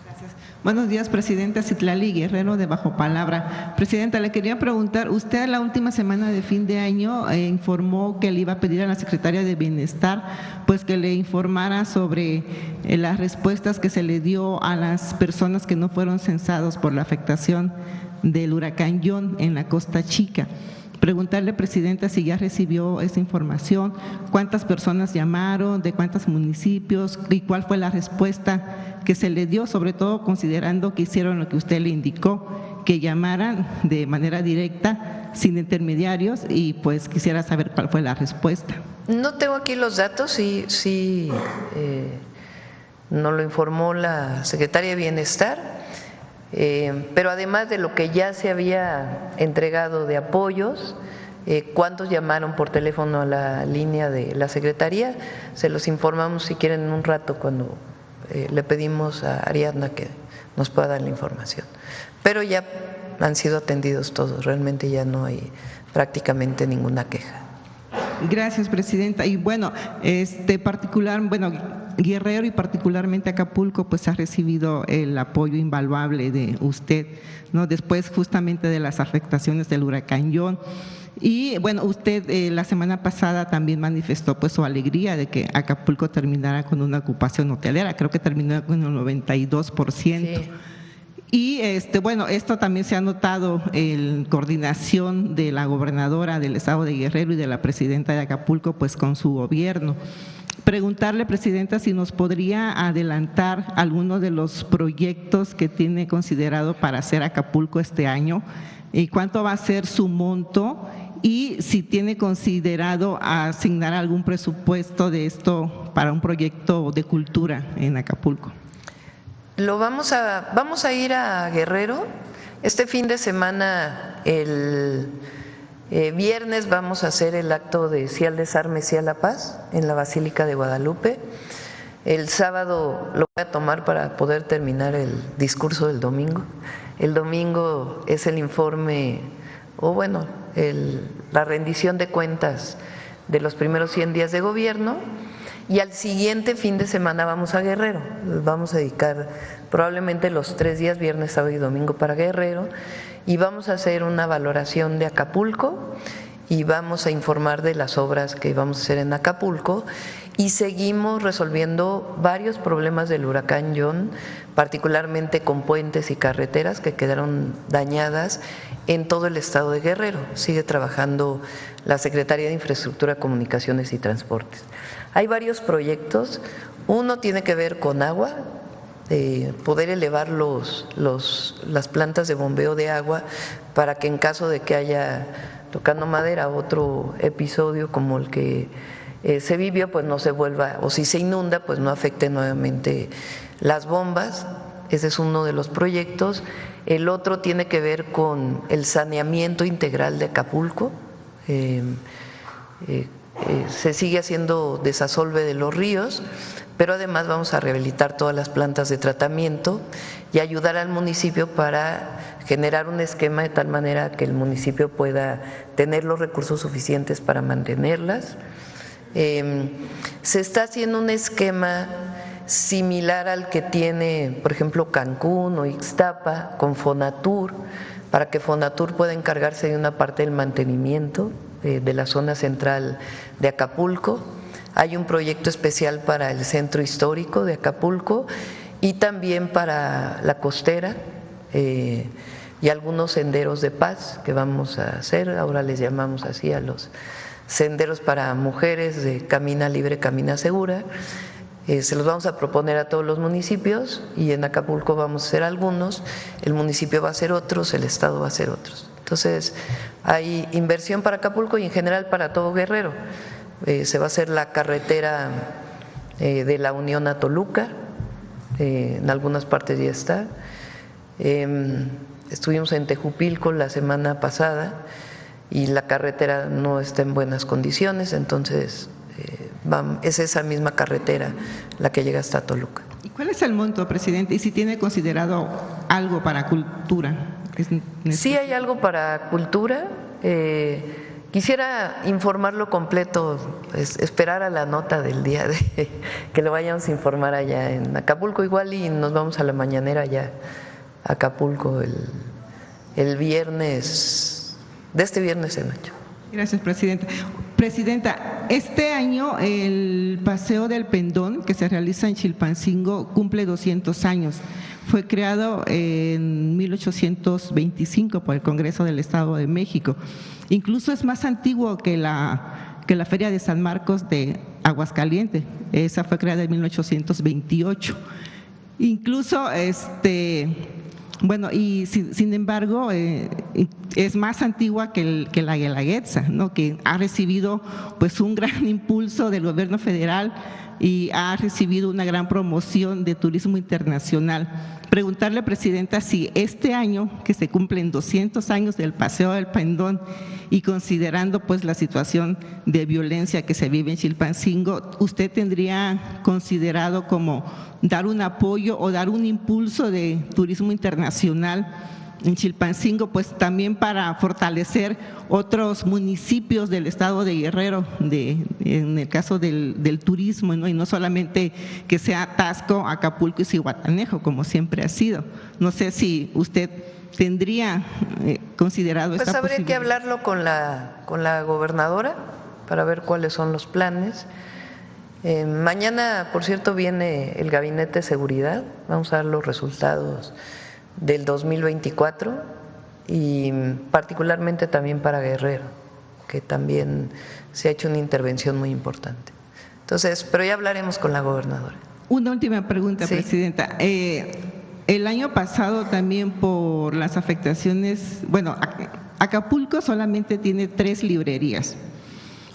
Gracias. Buenos días, Presidenta. Citlali Guerrero, de Bajo Palabra. Presidenta, le quería preguntar, usted la última semana de fin de año informó que le iba a pedir a la Secretaria de Bienestar pues que le informara sobre las respuestas que se le dio a las personas que no fueron censados por la afectación del huracán John en la Costa Chica. Preguntarle, Presidenta, si ya recibió esa información, cuántas personas llamaron, de cuántos municipios y cuál fue la respuesta que se le dio, sobre todo considerando que hicieron lo que usted le indicó, que llamaran de manera directa, sin intermediarios, y pues quisiera saber cuál fue la respuesta. No tengo aquí los datos, sí, nos lo informó la Secretaria de Bienestar. Pero además de lo que ya se había entregado de apoyos, cuántos llamaron por teléfono a la línea de la Secretaría, se los informamos si quieren en un rato cuando le pedimos a Ariadna que nos pueda dar la información. Pero ya han sido atendidos todos, realmente ya no hay prácticamente ninguna queja. Gracias, Presidenta. Y bueno, Guerrero y particularmente Acapulco pues ha recibido el apoyo invaluable de usted, ¿no? Después justamente de las afectaciones del huracán John. Y bueno, usted la semana pasada también manifestó pues su alegría de que Acapulco terminara con una ocupación hotelera, creo que terminó con el 92%. Sí. Y bueno, esto también se ha notado en coordinación de la gobernadora del estado de Guerrero y de la presidenta de Acapulco pues con su gobierno. Preguntarle, Presidenta, si nos podría adelantar alguno de los proyectos que tiene considerado para hacer Acapulco este año y cuánto va a ser su monto y si tiene considerado asignar algún presupuesto de esto para un proyecto de cultura en Acapulco. Vamos a ir a Guerrero. Este fin de semana, el viernes, vamos a hacer el acto de Sí al Desarme, Sí a la Paz en la Basílica de Guadalupe. El sábado lo voy a tomar para poder terminar el discurso del domingo. El domingo es el informe, la rendición de cuentas de los primeros 100 días de gobierno, y al siguiente fin de semana vamos a Guerrero. Vamos a dedicar probablemente los 3 días, viernes, sábado y domingo, para Guerrero, y vamos a hacer una valoración de Acapulco y vamos a informar de las obras que vamos a hacer en Acapulco. Y seguimos resolviendo varios problemas del huracán John, particularmente con puentes y carreteras que quedaron dañadas en todo el estado de Guerrero. Sigue trabajando la Secretaría de Infraestructura, Comunicaciones y Transportes. Hay varios proyectos. Uno tiene que ver con agua, poder elevar las plantas de bombeo de agua para que en caso de que haya, tocando madera, otro episodio como el que se vivió, pues no se vuelva, o si se inunda, pues no afecte nuevamente las bombas. Ese es uno de los proyectos. El otro tiene que ver con el saneamiento integral de Acapulco. Se sigue haciendo desasolve de los ríos, pero además vamos a rehabilitar todas las plantas de tratamiento y ayudar al municipio para generar un esquema de tal manera que el municipio pueda tener los recursos suficientes para mantenerlas. Se está haciendo un esquema similar al que tiene, por ejemplo, Cancún o Ixtapa con Fonatur, para que Fonatur pueda encargarse de una parte del mantenimiento de la zona central de Acapulco. Hay un proyecto especial para el centro histórico de Acapulco y también para la costera y algunos senderos de paz que vamos a hacer. Ahora les llamamos así a los senderos para mujeres de Camina Libre, Camina Segura. Se los vamos a proponer a todos los municipios y en Acapulco vamos a hacer algunos, el municipio va a hacer otros, el estado va a hacer otros. Entonces hay inversión para Acapulco y en general para todo Guerrero. Se va a hacer la carretera de la Unión a Toluca, en algunas partes ya está. Estuvimos en Tejupilco la semana pasada y la carretera no está en buenas condiciones, entonces es esa misma carretera la que llega hasta Toluca. ¿Y cuál es el monto, presidente? ¿Y si tiene considerado algo para cultura? Sí hay algo para cultura. Quisiera informarlo completo, esperar a la nota del día de que lo vayamos a informar allá en Acapulco igual y nos vamos a la mañanera allá a Acapulco el viernes. De este viernes en 8. Gracias, presidenta. Presidenta, este año el Paseo del Pendón que se realiza en Chilpancingo cumple 200 años. Fue creado en 1825 por el Congreso del Estado de México. Incluso es más antiguo que la Feria de San Marcos de Aguascalientes. Esa fue creada en 1828. Incluso bueno, y sin embargo es más antigua que la Guelaguetza, ¿no? Que ha recibido pues un gran impulso del gobierno federal y ha recibido una gran promoción de turismo internacional. Preguntarle, presidenta, si este año que se cumplen 200 años del Paseo del Pendón y considerando pues la situación de violencia que se vive en Chilpancingo, ¿usted tendría considerado como dar un apoyo o dar un impulso de turismo internacional en Chilpancingo, pues también para fortalecer otros municipios del estado de Guerrero, en el caso del turismo, ¿no? Y no solamente que sea Taxco, Acapulco y Zihuatanejo, como siempre ha sido? No sé si usted tendría considerado esta posibilidad. Pues habría que hablarlo con la gobernadora para ver cuáles son los planes. Mañana, por cierto, viene el Gabinete de Seguridad, vamos a dar los resultados del 2024 y particularmente también para Guerrero, que también se ha hecho una intervención muy importante. Entonces, pero ya hablaremos con la gobernadora. Una última pregunta, sí, presidenta. El año pasado también por las afectaciones, bueno, Acapulco solamente tiene 3 librerías.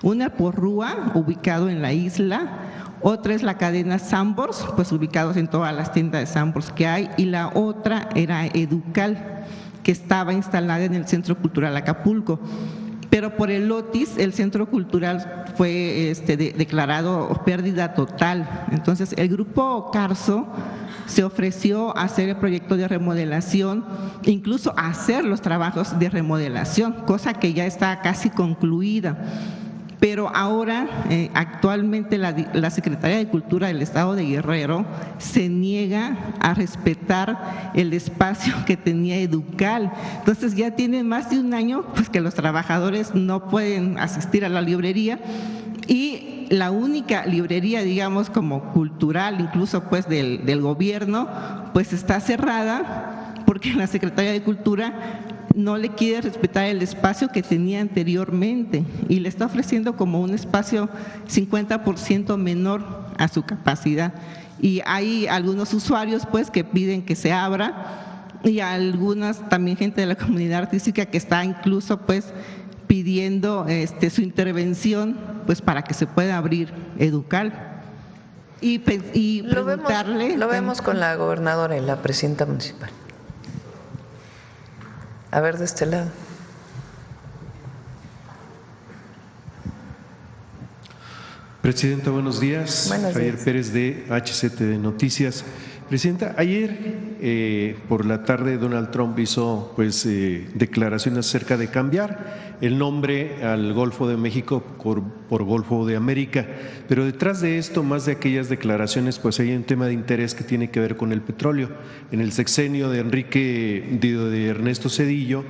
Una Porrúa, ubicado en la isla, otra es la cadena Sanborns, pues ubicados en todas las tiendas de Sanborns que hay, y la otra era Educal, que estaba instalada en el Centro Cultural Acapulco. Pero por el Otis, el Centro Cultural fue declarado pérdida total. Entonces, el Grupo Carso se ofreció a hacer el proyecto de remodelación, incluso a hacer los trabajos de remodelación, cosa que ya está casi concluida. Pero ahora, actualmente, la Secretaría de Cultura del Estado de Guerrero se niega a respetar el espacio que tenía Educal. Entonces ya tiene más de un año pues, que los trabajadores no pueden asistir a la librería, y la única librería, digamos, como cultural, incluso pues del gobierno, pues está cerrada porque la Secretaría de Cultura no le quiere respetar el espacio que tenía anteriormente y le está ofreciendo como un espacio 50% menor a su capacidad. Y hay algunos usuarios pues que piden que se abra, y algunas también gente de la comunidad artística que está incluso pues pidiendo su intervención pues para que se pueda abrir Educal. Y preguntarle… Lo vemos con la gobernadora y la presidenta municipal. A ver, de este lado. Presidenta, buenos días. Buenos Javier días. Pérez de HCTV Noticias. Presidenta, ayer por la tarde Donald Trump hizo pues declaraciones acerca de cambiar el nombre al Golfo de México por Golfo de América, pero detrás de esto, más de aquellas declaraciones, pues hay un tema de interés que tiene que ver con el petróleo. En el sexenio de de Ernesto Zedillo,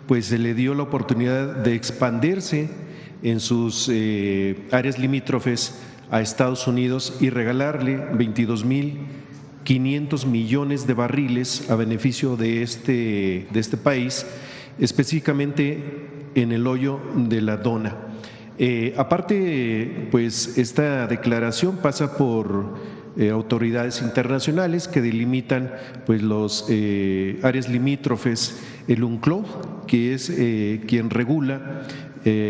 pues se le dio la oportunidad de expandirse en sus áreas limítrofes a Estados Unidos y regalarle 22.500 millones de barriles a beneficio de este país, específicamente en el hoyo de la Dona. Aparte, pues esta declaración pasa por autoridades internacionales que delimitan pues los áreas limítrofes, el UNCLOS, que es quien regula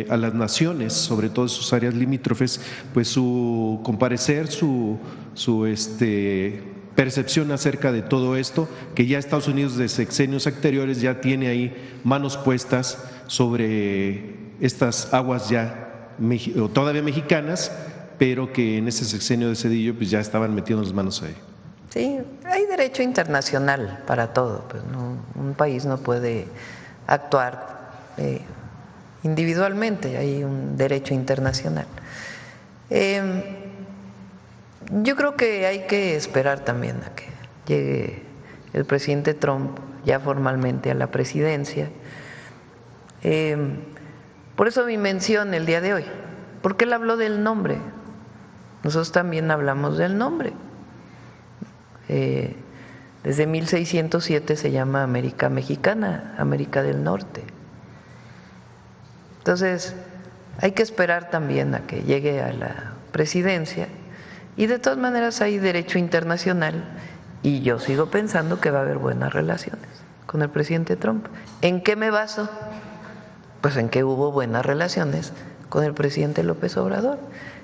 a las naciones, sobre todo sus áreas limítrofes, pues su comparecer, su percepción acerca de todo esto, que ya Estados Unidos de sexenios anteriores ya tiene ahí manos puestas sobre estas aguas ya todavía mexicanas, pero que en ese sexenio de Zedillo pues ya estaban metiendo las manos ahí. Sí, hay derecho internacional para todo, pues un país no puede actuar individualmente, hay un derecho internacional. Yo creo que hay que esperar también a que llegue el presidente Trump ya formalmente a la presidencia. Por eso mi mención el día de hoy, porque él habló del nombre, nosotros también hablamos del nombre. Desde 1607 se llama América Mexicana, América del Norte. Entonces, hay que esperar también a que llegue a la presidencia, y de todas maneras hay derecho internacional, y yo sigo pensando que va a haber buenas relaciones con el presidente Trump. ¿En qué me baso? Pues en que hubo buenas relaciones con el presidente López Obrador,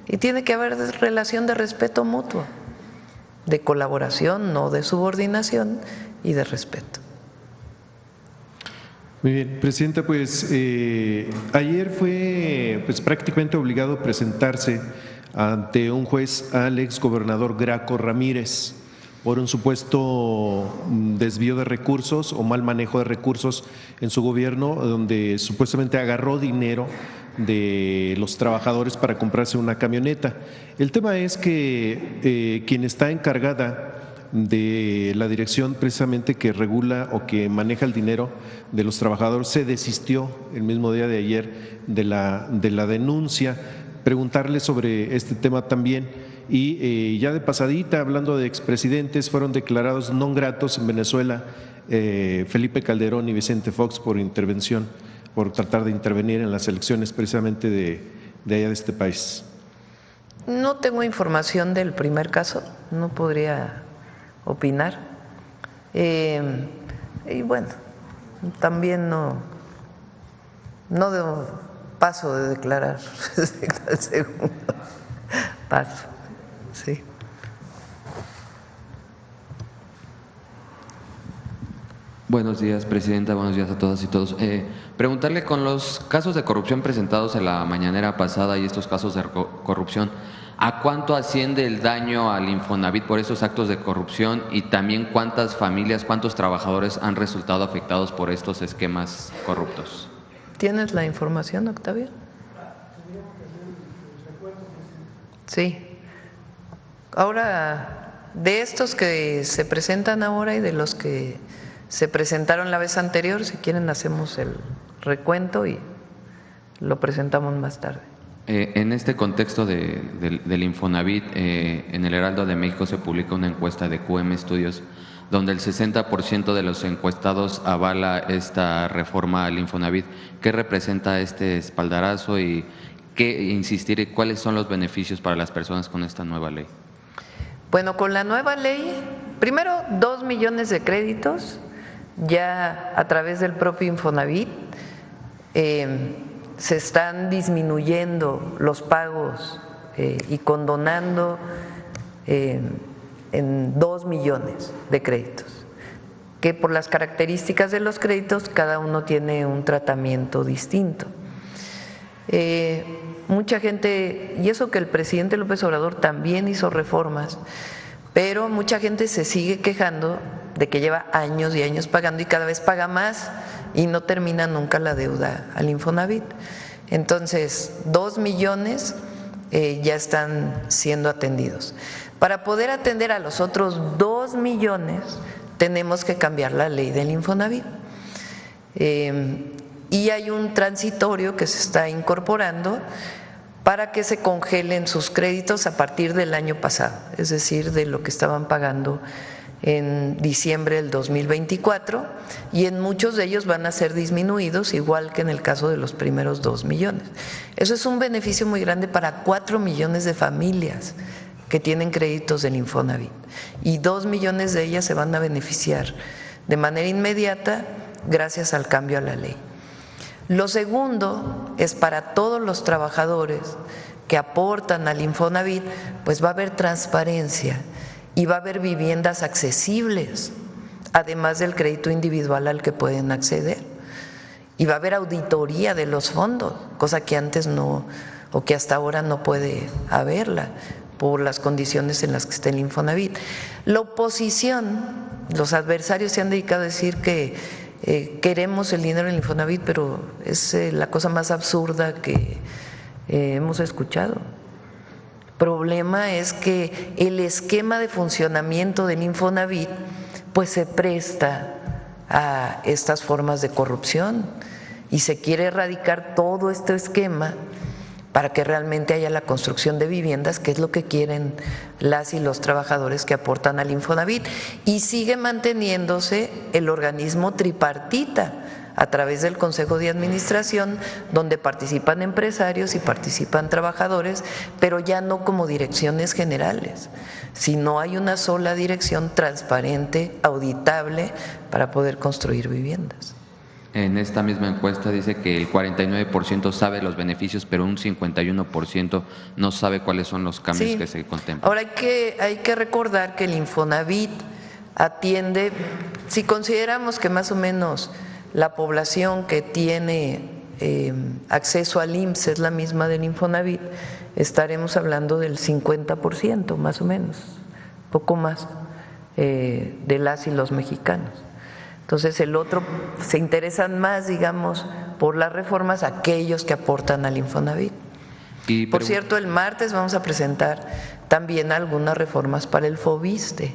y tiene que haber relación de respeto mutuo, de colaboración, no de subordinación, y de respeto. Muy bien, Presidenta, pues ayer fue pues prácticamente obligado a presentarse ante un juez al exgobernador Graco Ramírez por un supuesto desvío de recursos o mal manejo de recursos en su gobierno, donde supuestamente agarró dinero de los trabajadores para comprarse una camioneta. El tema es que quien está encargada de la dirección precisamente que regula o que maneja el dinero de los trabajadores se desistió el mismo día de ayer de la denuncia. Preguntarle sobre este tema también. Y ya de pasadita, hablando de expresidentes, fueron declarados non gratos en Venezuela Felipe Calderón y Vicente Fox por intervención, por tratar de intervenir en las elecciones precisamente de allá de este país. No tengo información del primer caso, no podría opinar. Y bueno, también no paso de declarar respecto al segundo. Paso, sí. Buenos días, presidenta. Buenos días a todas y todos. Preguntarle, con los casos de corrupción presentados en la mañanera pasada y estos casos de corrupción, ¿a cuánto asciende el daño al Infonavit por estos actos de corrupción y también cuántas familias, cuántos trabajadores han resultado afectados por estos esquemas corruptos? ¿Tienes la información, Octavio? Sí. Ahora, de estos que se presentan ahora y de los que se presentaron la vez anterior, si quieren hacemos el recuento y lo presentamos más tarde. En este contexto del Infonavit, en el Heraldo de México se publica una encuesta de QM Studios donde el 60% de los encuestados avala esta reforma al Infonavit. ¿Qué representa este espaldarazo y cuáles son los beneficios para las personas con esta nueva ley? Bueno, con la nueva ley, primero 2 millones de créditos ya a través del propio Infonavit. Se están disminuyendo los pagos y condonando en 2 millones de créditos, que por las características de los créditos cada uno tiene un tratamiento distinto. Mucha gente, y eso que el presidente López Obrador también hizo reformas, pero mucha gente se sigue quejando de que lleva años y años pagando y cada vez paga más y no termina nunca la deuda al Infonavit. Entonces, 2 millones ya están siendo atendidos. Para poder atender a los otros 2 millones, tenemos que cambiar la ley del Infonavit. Y hay un transitorio que se está incorporando para que se congelen sus créditos a partir del año pasado, es decir, de lo que estaban pagando en diciembre del 2024, y en muchos de ellos van a ser disminuidos, igual que en el caso de los primeros 2 millones. Eso es un beneficio muy grande para 4 millones de familias que tienen créditos del Infonavit, y 2 millones de ellas se van a beneficiar de manera inmediata gracias al cambio a la ley. Lo segundo es para todos los trabajadores que aportan al Infonavit, pues va a haber transparencia y va a haber viviendas accesibles, además del crédito individual al que pueden acceder. Y va a haber auditoría de los fondos, cosa que antes no, o que hasta ahora no puede haberla por las condiciones en las que está el Infonavit. La oposición, los adversarios se han dedicado a decir que queremos el dinero del Infonavit, pero es la cosa más absurda que hemos escuchado. El problema es que el esquema de funcionamiento del Infonavit pues se presta a estas formas de corrupción y se quiere erradicar todo este esquema para que realmente haya la construcción de viviendas, que es lo que quieren las y los trabajadores que aportan al Infonavit. Y sigue manteniéndose el organismo tripartita a través del Consejo de Administración, donde participan empresarios y participan trabajadores, pero ya no como direcciones generales, sino hay una sola dirección transparente, auditable, para poder construir viviendas. En esta misma encuesta dice que el 49% sabe los beneficios, pero un 51% no sabe cuáles son los cambios que se contemplan. Ahora hay que recordar que el Infonavit atiende, si consideramos que más o menos la población que tiene acceso al IMSS es la misma del Infonavit, estaremos hablando del 50% más o menos, poco más, de las y los mexicanos. Entonces el otro se interesan más, digamos, por las reformas aquellos que aportan al Infonavit. Por cierto, el martes vamos a presentar también algunas reformas para el FOBISTE.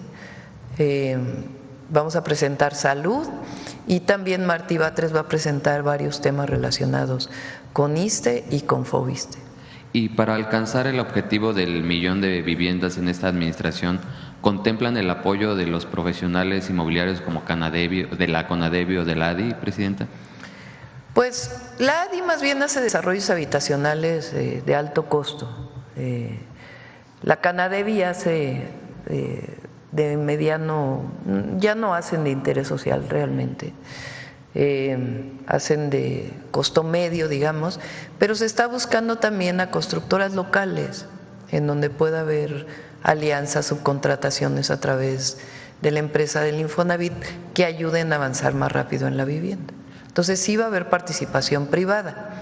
Vamos a presentar salud y también Martí Batres va a presentar varios temas relacionados con ISSSTE y con FOBISTE. Y para alcanzar el objetivo del 1 millón de viviendas en esta administración, ¿contemplan el apoyo de los profesionales inmobiliarios como de la CONADEVI o de la ADI, Presidenta? Pues la ADI más bien hace desarrollos habitacionales de alto costo. La CONADEVI hace de mediano, ya no hacen de interés social realmente. hacen de costo medio, digamos, pero se está buscando también a constructoras locales en donde pueda haber alianzas, subcontrataciones a través de la empresa del Infonavit que ayuden a avanzar más rápido en la vivienda. Entonces sí va a haber participación privada,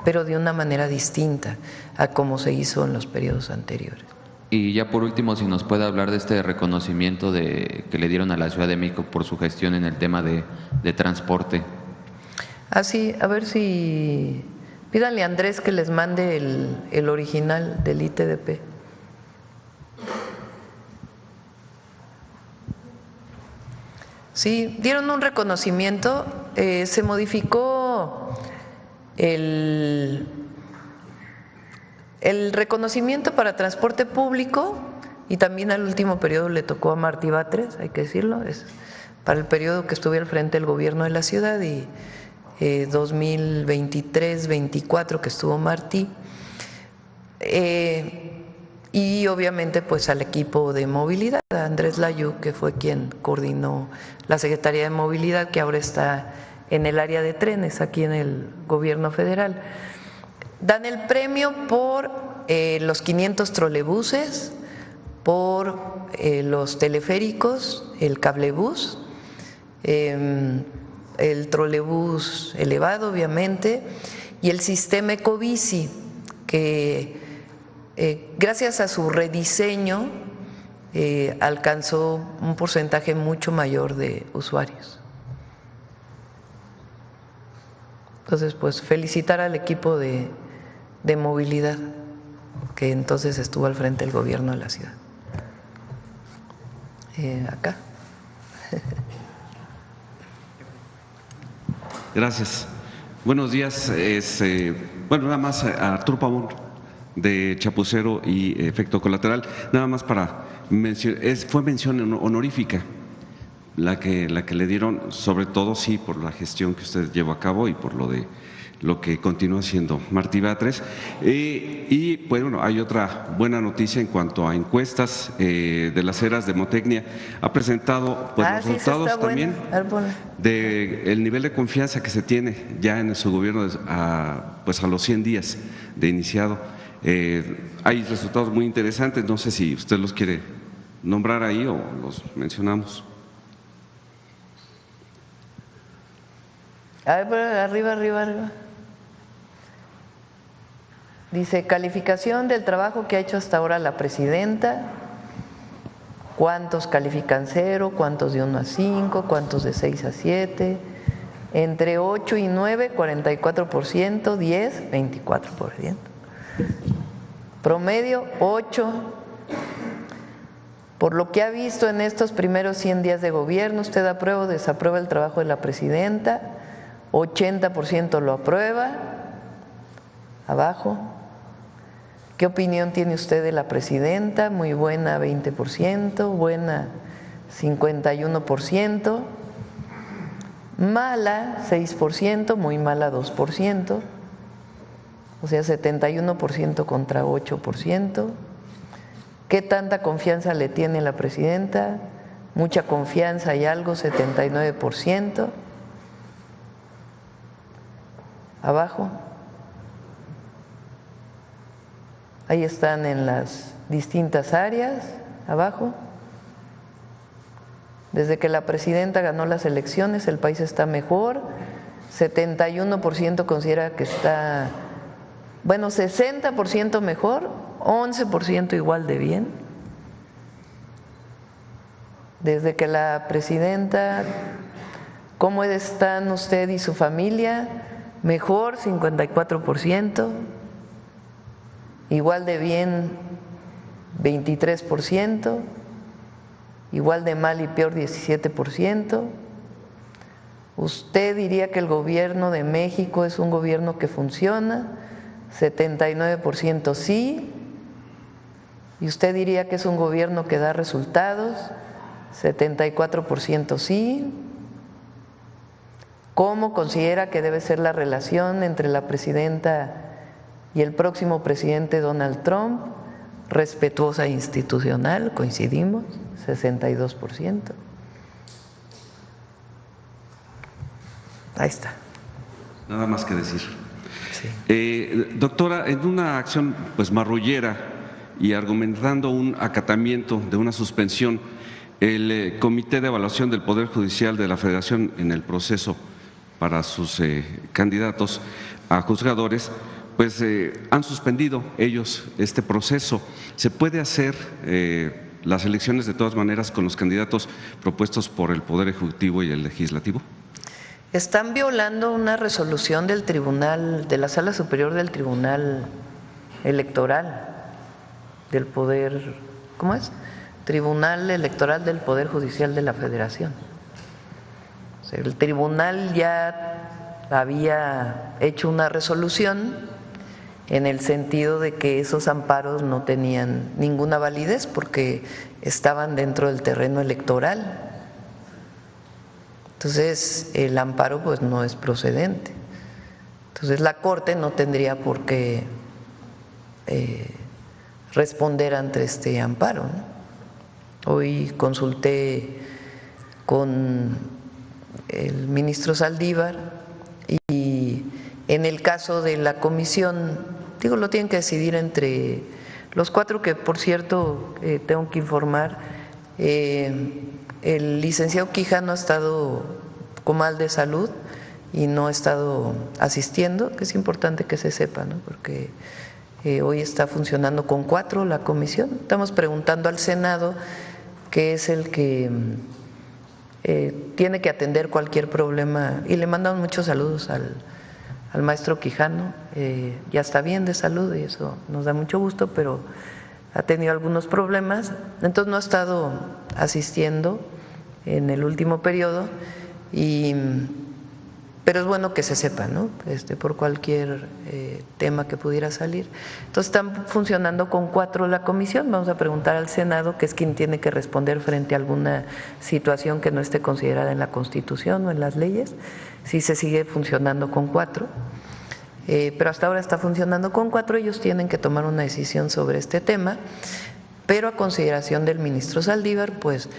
pero de una manera distinta a como se hizo en los periodos anteriores. Y ya por último, si nos puede hablar de este reconocimiento que le dieron a la Ciudad de México por su gestión en el tema de transporte. Sí, a ver si… Pídanle a Andrés que les mande el original del ITDP. Sí, dieron un reconocimiento, se modificó el reconocimiento para transporte público y también al último periodo le tocó a Martí Batres, hay que decirlo, es para el periodo que estuve al frente del gobierno de la ciudad y 2023-24 que estuvo Martí. Y obviamente pues al equipo de movilidad, a Andrés Layú, que fue quien coordinó la Secretaría de Movilidad, que ahora está en el área de trenes aquí en el gobierno federal. Dan el premio por los 500 trolebuses, por los teleféricos, el cablebús, el trolebús elevado obviamente y el sistema Ecobici, que gracias a su rediseño alcanzó un porcentaje mucho mayor de usuarios. Entonces, pues felicitar al equipo de movilidad que entonces estuvo al frente del gobierno de la ciudad. Acá. Gracias. Buenos días. Bueno, nada más a Arturo Pavón, de Chapucero y Efecto Colateral, nada más para mencionar, fue mención honorífica la que le dieron, sobre todo sí por la gestión que usted llevó a cabo y por lo que continúa haciendo Martí Batres. Y pues bueno, hay otra buena noticia en cuanto a encuestas de las eras de Motecnia. Ha presentado pues, los resultados también del nivel de confianza que se tiene ya en su gobierno pues a los 100 días de iniciado. Hay resultados muy interesantes, no sé si usted los quiere nombrar ahí o los mencionamos. A ver, arriba. Dice, calificación del trabajo que ha hecho hasta ahora la presidenta, cuántos califican 0, cuántos de 1 a 5, cuántos de 6 a 7, entre 8 y 9, 44%, 10, 24%. Promedio 8. Por lo que ha visto en estos primeros 100 días de gobierno, ¿usted aprueba o desaprueba el trabajo de la presidenta? 80% lo aprueba. Abajo. ¿Qué opinión tiene usted de la presidenta? Muy buena, 20%, buena, 51%, mala, 6%, muy mala, 2%. O sea, 71% contra 8%. ¿Qué tanta confianza le tiene la presidenta? Mucha confianza y algo, 79%. Abajo. Ahí están en las distintas áreas, abajo. Desde que la presidenta ganó las elecciones, el país está mejor. 71% considera que está… Bueno, 60% mejor, 11% igual de bien. Desde que la presidenta, ¿cómo están usted y su familia? Mejor, 54%. Igual de bien, 23%. Igual de mal y peor, 17%. ¿Usted diría que el gobierno de México es un gobierno que funciona? 79% sí. ¿Y usted diría que es un gobierno que da resultados? 74% sí. ¿Cómo considera que debe ser la relación entre la presidenta y el próximo presidente Donald Trump? Respetuosa e institucional, coincidimos, 62%. Ahí está. Nada más que decir. Sí. Doctora, en una acción pues marrullera y argumentando un acatamiento de una suspensión, el Comité de Evaluación del Poder Judicial de la Federación en el proceso para sus candidatos a juzgadores, pues han suspendido ellos este proceso. ¿Se puede hacer las elecciones de todas maneras con los candidatos propuestos por el Poder Ejecutivo y el Legislativo? Están violando una resolución del Tribunal, de la Sala Superior del Tribunal Electoral del Poder, ¿cómo es? Tribunal Electoral del Poder Judicial de la Federación. O sea, el tribunal ya había hecho una resolución en el sentido de que esos amparos no tenían ninguna validez porque estaban dentro del terreno electoral. Entonces, el amparo pues no es procedente. Entonces, la Corte no tendría por qué responder ante este amparo, ¿no? Hoy consulté con el ministro Saldívar y en el caso de la comisión, digo, lo tienen que decidir entre los 4 que, por cierto, tengo que informar. El licenciado Quijano ha estado con mal de salud y no ha estado asistiendo, que es importante que se sepa, ¿no? Porque hoy está funcionando con 4 la comisión. Estamos preguntando al Senado, que es el que tiene que atender cualquier problema, y le mandamos muchos saludos al maestro Quijano. Ya está bien de salud y eso nos da mucho gusto, pero ha tenido algunos problemas, entonces no ha estado asistiendo en el último periodo, pero es bueno que se sepa, ¿no? Por cualquier tema que pudiera salir. Entonces están funcionando con 4 la comisión. Vamos a preguntar al Senado, que es quien tiene que responder frente a alguna situación que no esté considerada en la Constitución o en las leyes, si se sigue funcionando con 4. Pero hasta ahora está funcionando con 4, ellos tienen que tomar una decisión sobre este tema, pero a consideración del ministro Saldívar, pues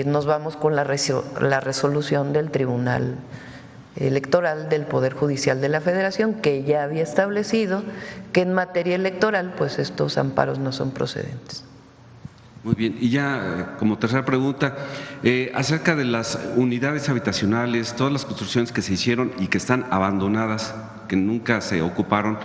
nos vamos con la resolución del Tribunal Electoral del Poder Judicial de la Federación, que ya había establecido que en materia electoral pues estos amparos no son procedentes. Muy bien, y ya como tercera pregunta, acerca de las unidades habitacionales, todas las construcciones que se hicieron y que están abandonadas, que nunca se ocuparon,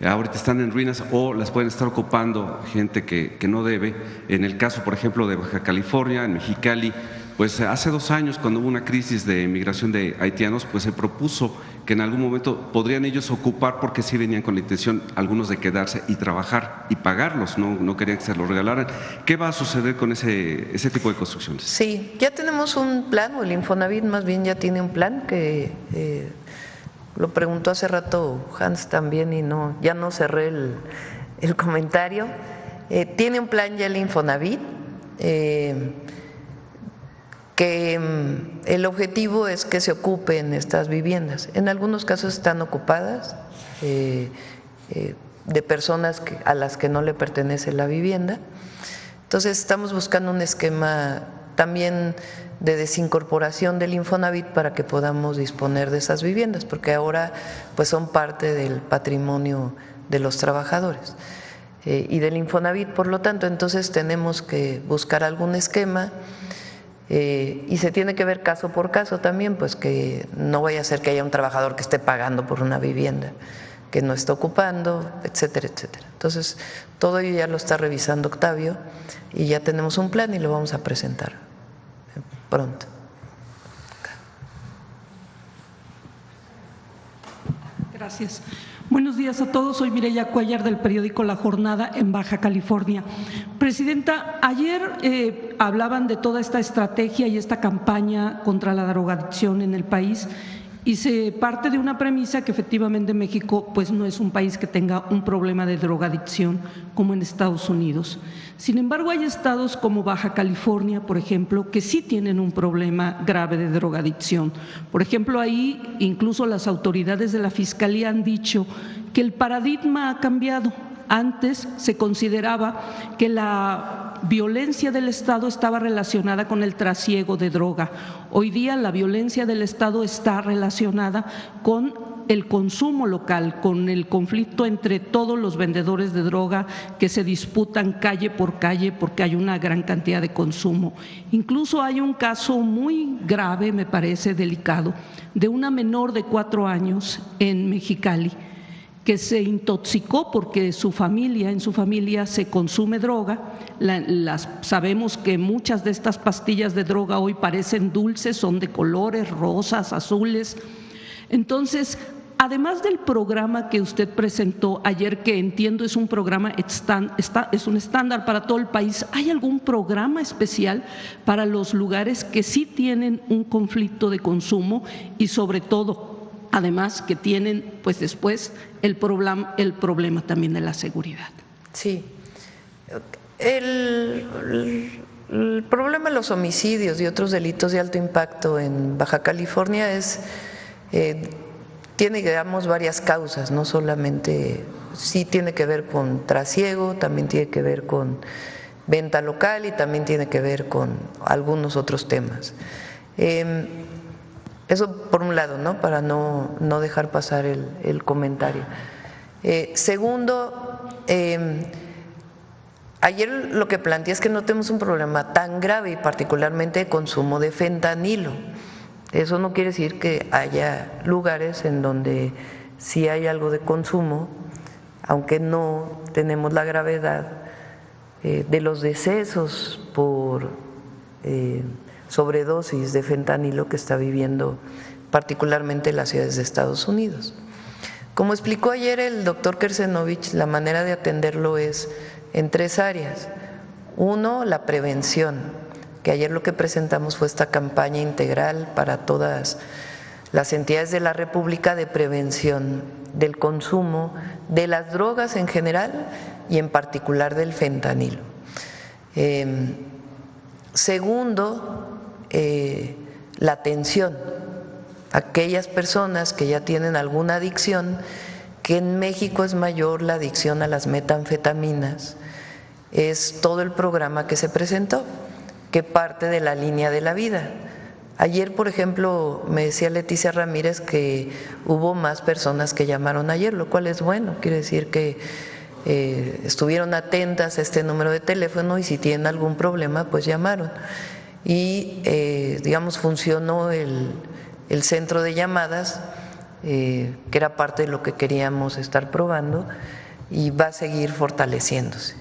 ahorita están en ruinas o las pueden estar ocupando gente que no debe. En el caso, por ejemplo, de Baja California, en Mexicali, pues hace 2 años, cuando hubo una crisis de migración de haitianos, pues se propuso que en algún momento podrían ellos ocupar, porque sí venían con la intención algunos de quedarse y trabajar y pagarlos, no querían que se los regalaran. ¿Qué va a suceder con ese tipo de construcciones? Sí, ya tenemos un plan, o el Infonavit más bien ya tiene un plan que lo preguntó hace rato Hans también y ya no cerré el comentario. Tiene un plan ya el Infonavit, que el objetivo es que se ocupen estas viviendas. En algunos casos están ocupadas de personas a las que no le pertenece la vivienda. Entonces estamos buscando un esquema también de desincorporación del Infonavit para que podamos disponer de esas viviendas, porque ahora pues son parte del patrimonio de los trabajadores y del Infonavit, por lo tanto, entonces tenemos que buscar algún esquema. Y se tiene que ver caso por caso también, pues que no vaya a ser que haya un trabajador que esté pagando por una vivienda que no está ocupando, etcétera, etcétera. Entonces, todo ello ya lo está revisando Octavio y ya tenemos un plan y lo vamos a presentar pronto. Gracias. Buenos días a todos, soy Mireya Cuellar del periódico La Jornada en Baja California. Presidenta, ayer hablaban de toda esta estrategia y esta campaña contra la drogadicción en el país y se parte de una premisa que efectivamente México pues no es un país que tenga un problema de drogadicción como en Estados Unidos. Sin embargo, hay estados como Baja California, por ejemplo, que sí tienen un problema grave de drogadicción. Por ejemplo, ahí incluso las autoridades de la Fiscalía han dicho que el paradigma ha cambiado. Antes se consideraba que la violencia del Estado estaba relacionada con el trasiego de droga. Hoy día la violencia del Estado está relacionada con el consumo local, con el conflicto entre todos los vendedores de droga que se disputan calle por calle porque hay una gran cantidad de consumo. Incluso hay un caso muy grave, me parece delicado, de una menor de 4 años en Mexicali que se intoxicó porque en su familia se consume droga. Sabemos que muchas de estas pastillas de droga hoy parecen dulces, son de colores rosas, azules. Entonces, además del programa que usted presentó ayer, que entiendo es un programa es un estándar para todo el país, ¿hay algún programa especial para los lugares que sí tienen un conflicto de consumo y sobre todo, además, que tienen pues después el problema también de la seguridad? Sí. El problema de los homicidios y otros delitos de alto impacto en Baja California tiene, digamos, varias causas, no solamente, sí tiene que ver con trasiego, también tiene que ver con venta local y también tiene que ver con algunos otros temas. Eso por un lado, ¿no? Para no dejar pasar el comentario. Segundo, ayer lo que planteé es que no tenemos un problema tan grave y particularmente de consumo de fentanilo. Eso no quiere decir que haya lugares en donde sí hay algo de consumo, aunque no tenemos la gravedad de los decesos por sobredosis de fentanilo que está viviendo particularmente las ciudades de Estados Unidos. Como explicó ayer el doctor Kersenovich, la manera de atenderlo es en 3 áreas. Uno, la prevención, que ayer lo que presentamos fue esta campaña integral para todas las entidades de la República de prevención del consumo de las drogas en general y en particular del fentanilo. Segundo, la atención a aquellas personas que ya tienen alguna adicción, que en México es mayor la adicción a las metanfetaminas, es todo el programa que se presentó, que parte de la línea de la vida. Ayer, por ejemplo, me decía Leticia Ramírez que hubo más personas que llamaron ayer, lo cual es bueno, quiere decir que estuvieron atentas a este número de teléfono y si tienen algún problema, pues llamaron. Y, digamos, funcionó el centro de llamadas, que era parte de lo que queríamos estar probando y va a seguir fortaleciéndose.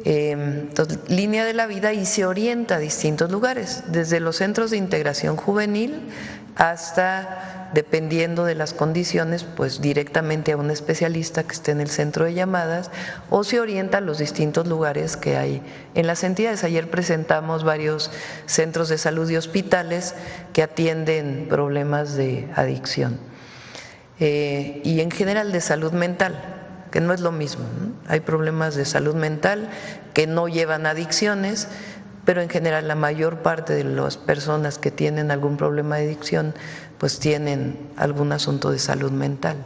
Entonces, línea de la vida y se orienta a distintos lugares, desde los centros de integración juvenil hasta, dependiendo de las condiciones, pues directamente a un especialista que esté en el centro de llamadas o se orienta a los distintos lugares que hay en las entidades. Ayer presentamos varios centros de salud y hospitales que atienden problemas de adicción y en general de salud mental, que no es lo mismo, ¿no? Hay problemas de salud mental que no llevan adicciones, pero en general la mayor parte de las personas que tienen algún problema de adicción pues tienen algún asunto de salud mental.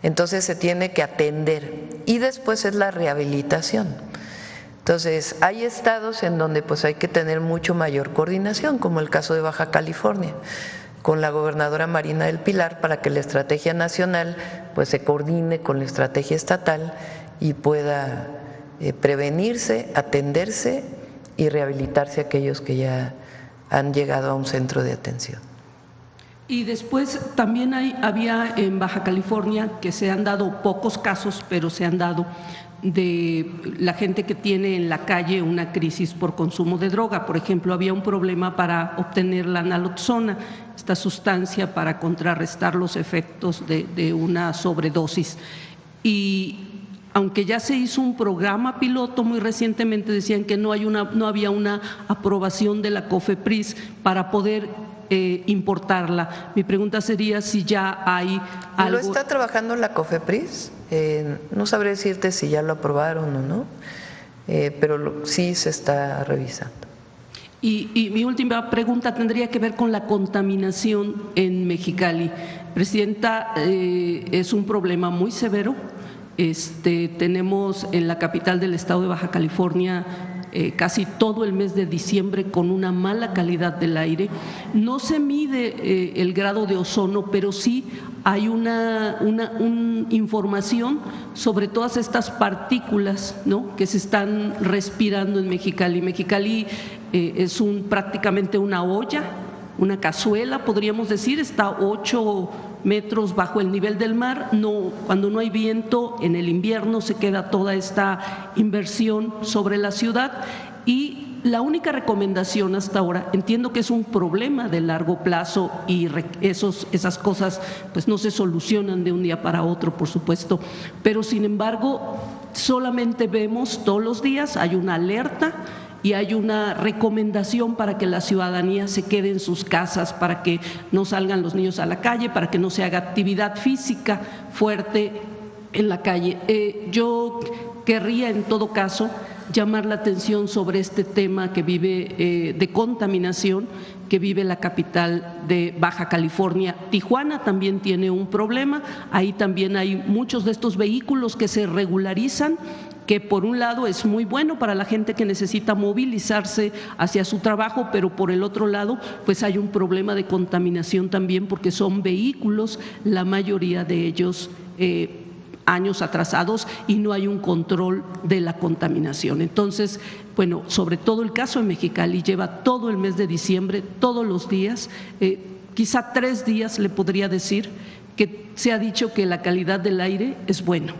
Entonces se tiene que atender y después es la rehabilitación. Entonces hay estados en donde pues hay que tener mucho mayor coordinación, como el caso de Baja California, con la gobernadora Marina del Pilar, para que la estrategia nacional pues se coordine con la estrategia estatal y pueda prevenirse, atenderse y rehabilitarse a aquellos que ya han llegado a un centro de atención. Y después también había en Baja California, que se han dado pocos casos, pero se han dado, de la gente que tiene en la calle una crisis por consumo de droga. Por ejemplo, había un problema para obtener la naloxona, esta sustancia para contrarrestar los efectos de una sobredosis. Y aunque ya se hizo un programa piloto muy recientemente, decían que no había una aprobación de la COFEPRIS para poder importarla. Mi pregunta sería si ya hay algo… ¿Lo está trabajando la COFEPRIS? No sabré decirte si ya lo aprobaron o no, pero sí se está revisando. Y mi última pregunta tendría que ver con la contaminación en Mexicali. Presidenta, es un problema muy severo. Tenemos en la capital del estado de Baja California casi todo el mes de diciembre con una mala calidad del aire. No se mide el grado de ozono, pero sí hay una información sobre todas estas partículas, ¿no?, que se están respirando en Mexicali. Mexicali es prácticamente una olla, una cazuela, podríamos decir, está 8 metros bajo el nivel del mar. Cuando no hay viento en el invierno se queda toda esta inversión sobre la ciudad, y la única recomendación hasta ahora, entiendo que es un problema de largo plazo y esas cosas pues no se solucionan de un día para otro, por supuesto, pero sin embargo solamente vemos todos los días, hay una alerta y hay una recomendación para que la ciudadanía se quede en sus casas, para que no salgan los niños a la calle, para que no se haga actividad física fuerte en la calle. Yo querría en todo caso llamar la atención sobre este tema que vive de contaminación que vive la capital de Baja California. Tijuana también tiene un problema, ahí también hay muchos de estos vehículos que se regularizan, que por un lado es muy bueno para la gente que necesita movilizarse hacia su trabajo, pero por el otro lado pues hay un problema de contaminación también, porque son vehículos, la mayoría de ellos años atrasados, y no hay un control de la contaminación. Entonces, bueno, sobre todo el caso de Mexicali lleva todo el mes de diciembre, todos los días, quizá 3 días le podría decir que se ha dicho que la calidad del aire es buena,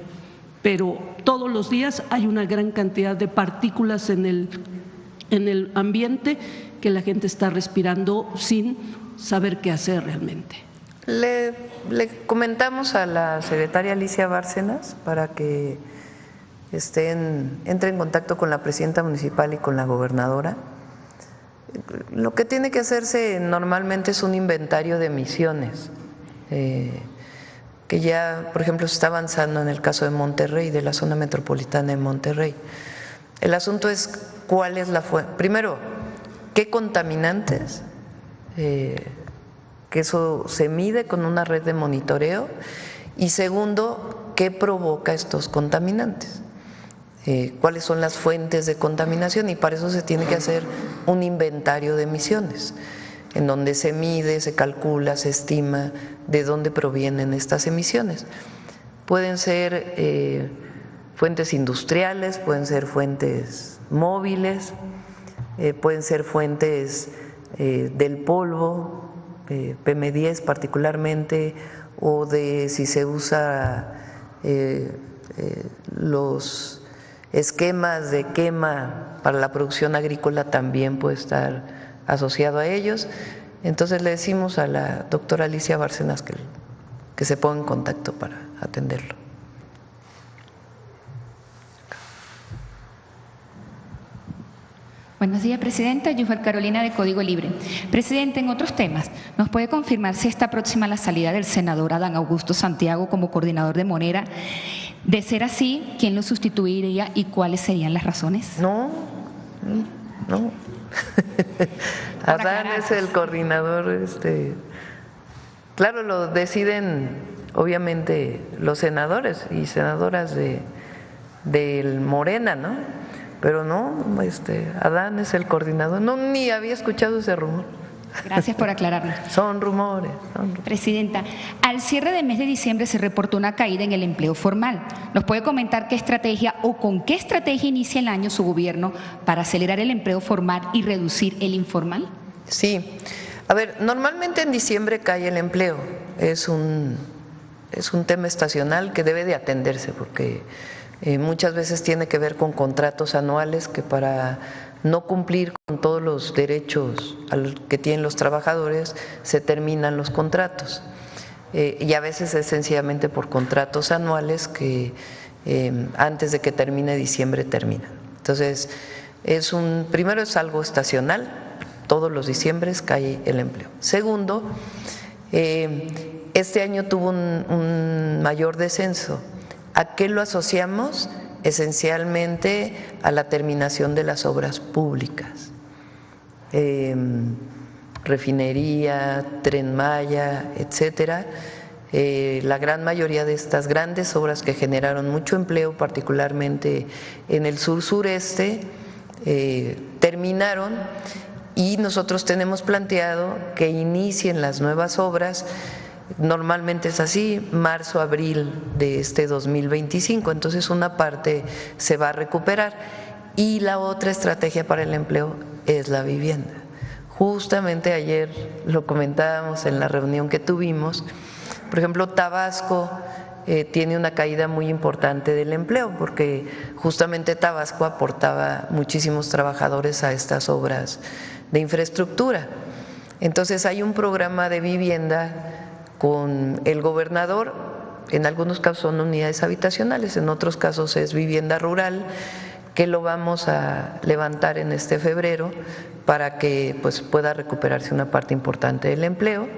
pero todos los días hay una gran cantidad de partículas en el ambiente que la gente está respirando sin saber qué hacer realmente. Le comentamos a la secretaria Alicia Bárcenas para que entre en contacto con la presidenta municipal y con la gobernadora. Lo que tiene que hacerse normalmente es un inventario de emisiones, que ya, por ejemplo, se está avanzando en el caso de Monterrey, de la zona metropolitana de Monterrey. El asunto es cuál es la fuente. Primero, qué contaminantes, que eso se mide con una red de monitoreo, y segundo, qué provoca estos contaminantes, cuáles son las fuentes de contaminación, y para eso se tiene que hacer un inventario de emisiones, en donde se mide, se calcula, se estima de dónde provienen estas emisiones. Pueden ser fuentes industriales, pueden ser fuentes móviles, pueden ser fuentes del polvo, PM10 particularmente, o de si se usa los esquemas de quema para la producción agrícola, también puede estar asociado a ellos. Entonces le decimos a la doctora Alicia Bárcenas que se ponga en contacto para atenderlo. Buenos días, Presidenta. Yufel Carolina, de Código Libre. Presidente, en otros temas, ¿nos puede confirmar si está próxima la salida del senador Adán Augusto Santiago como coordinador de Monera? De ser así, ¿quién lo sustituiría y cuáles serían las razones? No. Adán es el coordinador. Claro, lo deciden obviamente los senadores y senadoras del Morena, ¿no? Pero no, Adán es el coordinador. No, ni había escuchado ese rumor. Gracias por aclararlo. Son rumores. Presidenta, al cierre del mes de diciembre se reportó una caída en el empleo formal. ¿Nos puede comentar qué estrategia o con qué estrategia inicia el año su gobierno para acelerar el empleo formal y reducir el informal? Sí. A ver, normalmente en diciembre cae el empleo. Es un tema estacional que debe de atenderse, porque muchas veces tiene que ver con contratos anuales que, para no cumplir con todos los derechos que tienen los trabajadores, se terminan los contratos. Y a veces es sencillamente por contratos anuales que antes de que termine diciembre terminan. Entonces, primero es algo estacional, todos los diciembres cae el empleo. Segundo, este año tuvo un mayor descenso. ¿A qué lo asociamos? Esencialmente a la terminación de las obras públicas, refinería, Tren Maya, etcétera. La gran mayoría de estas grandes obras que generaron mucho empleo, particularmente en el sur-sureste, terminaron y nosotros tenemos planteado que inicien las nuevas obras. Normalmente es así, marzo, abril de este 2025, entonces una parte se va a recuperar y la otra estrategia para el empleo es la vivienda. Justamente ayer lo comentábamos en la reunión que tuvimos, por ejemplo, Tabasco tiene una caída muy importante del empleo porque justamente Tabasco aportaba muchísimos trabajadores a estas obras de infraestructura. Entonces hay un programa de vivienda con el gobernador, en algunos casos son unidades habitacionales, en otros casos es vivienda rural, que lo vamos a levantar en este febrero para que pues pueda recuperarse una parte importante del empleo.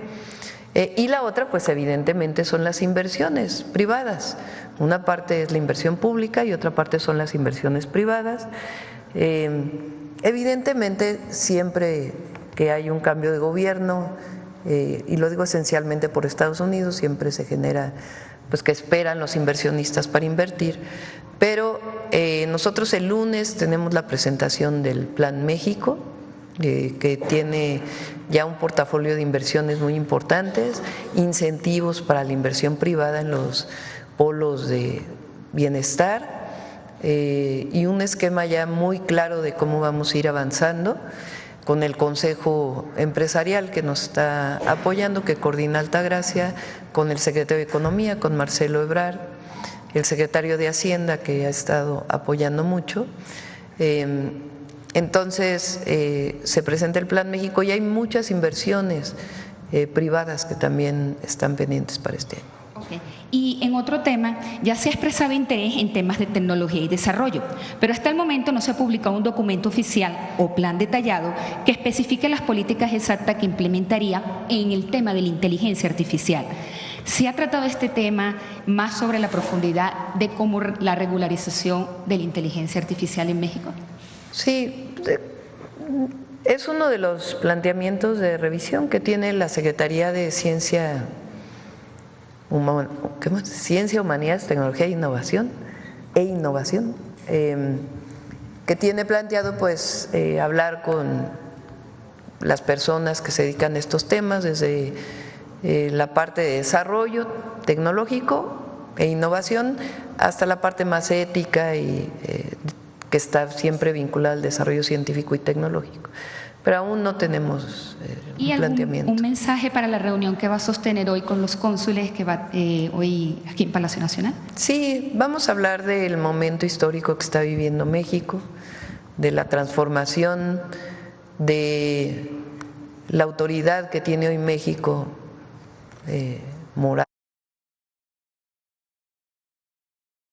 Y la otra, pues evidentemente son las inversiones privadas. Una parte es la inversión pública y otra parte son las inversiones privadas. Evidentemente, siempre que hay un cambio de gobierno, y lo digo esencialmente por Estados Unidos, siempre se genera pues que esperan los inversionistas para invertir, pero nosotros el lunes tenemos la presentación del Plan México, que tiene ya un portafolio de inversiones muy importantes, incentivos para la inversión privada en los polos de bienestar y un esquema ya muy claro de cómo vamos a ir avanzando con el Consejo Empresarial que nos está apoyando, que coordina Altagracia, con el secretario de Economía, con Marcelo Ebrard, el secretario de Hacienda que ha estado apoyando mucho. Entonces se presenta el Plan México y hay muchas inversiones privadas que también están pendientes para este año. Okay. Y en otro tema, ya se ha expresado interés en temas de tecnología y desarrollo, pero hasta el momento no se ha publicado un documento oficial o plan detallado que especifique las políticas exactas que implementaría en el tema de la inteligencia artificial. ¿Se ha tratado este tema más sobre la profundidad de cómo la regularización de la inteligencia artificial en México? Sí, es uno de los planteamientos de revisión que tiene la Secretaría de Ciencia, Humanidades, Tecnología e Innovación, que tiene planteado pues hablar con las personas que se dedican a estos temas desde la parte de desarrollo tecnológico e innovación hasta la parte más ética y que está siempre vinculada al desarrollo científico y tecnológico. Pero aún no tenemos un planteamiento. ¿Un mensaje para la reunión que va a sostener hoy con los cónsules que va hoy aquí en Palacio Nacional? Sí, vamos a hablar del momento histórico que está viviendo México, de la transformación, de la autoridad que tiene hoy México moral.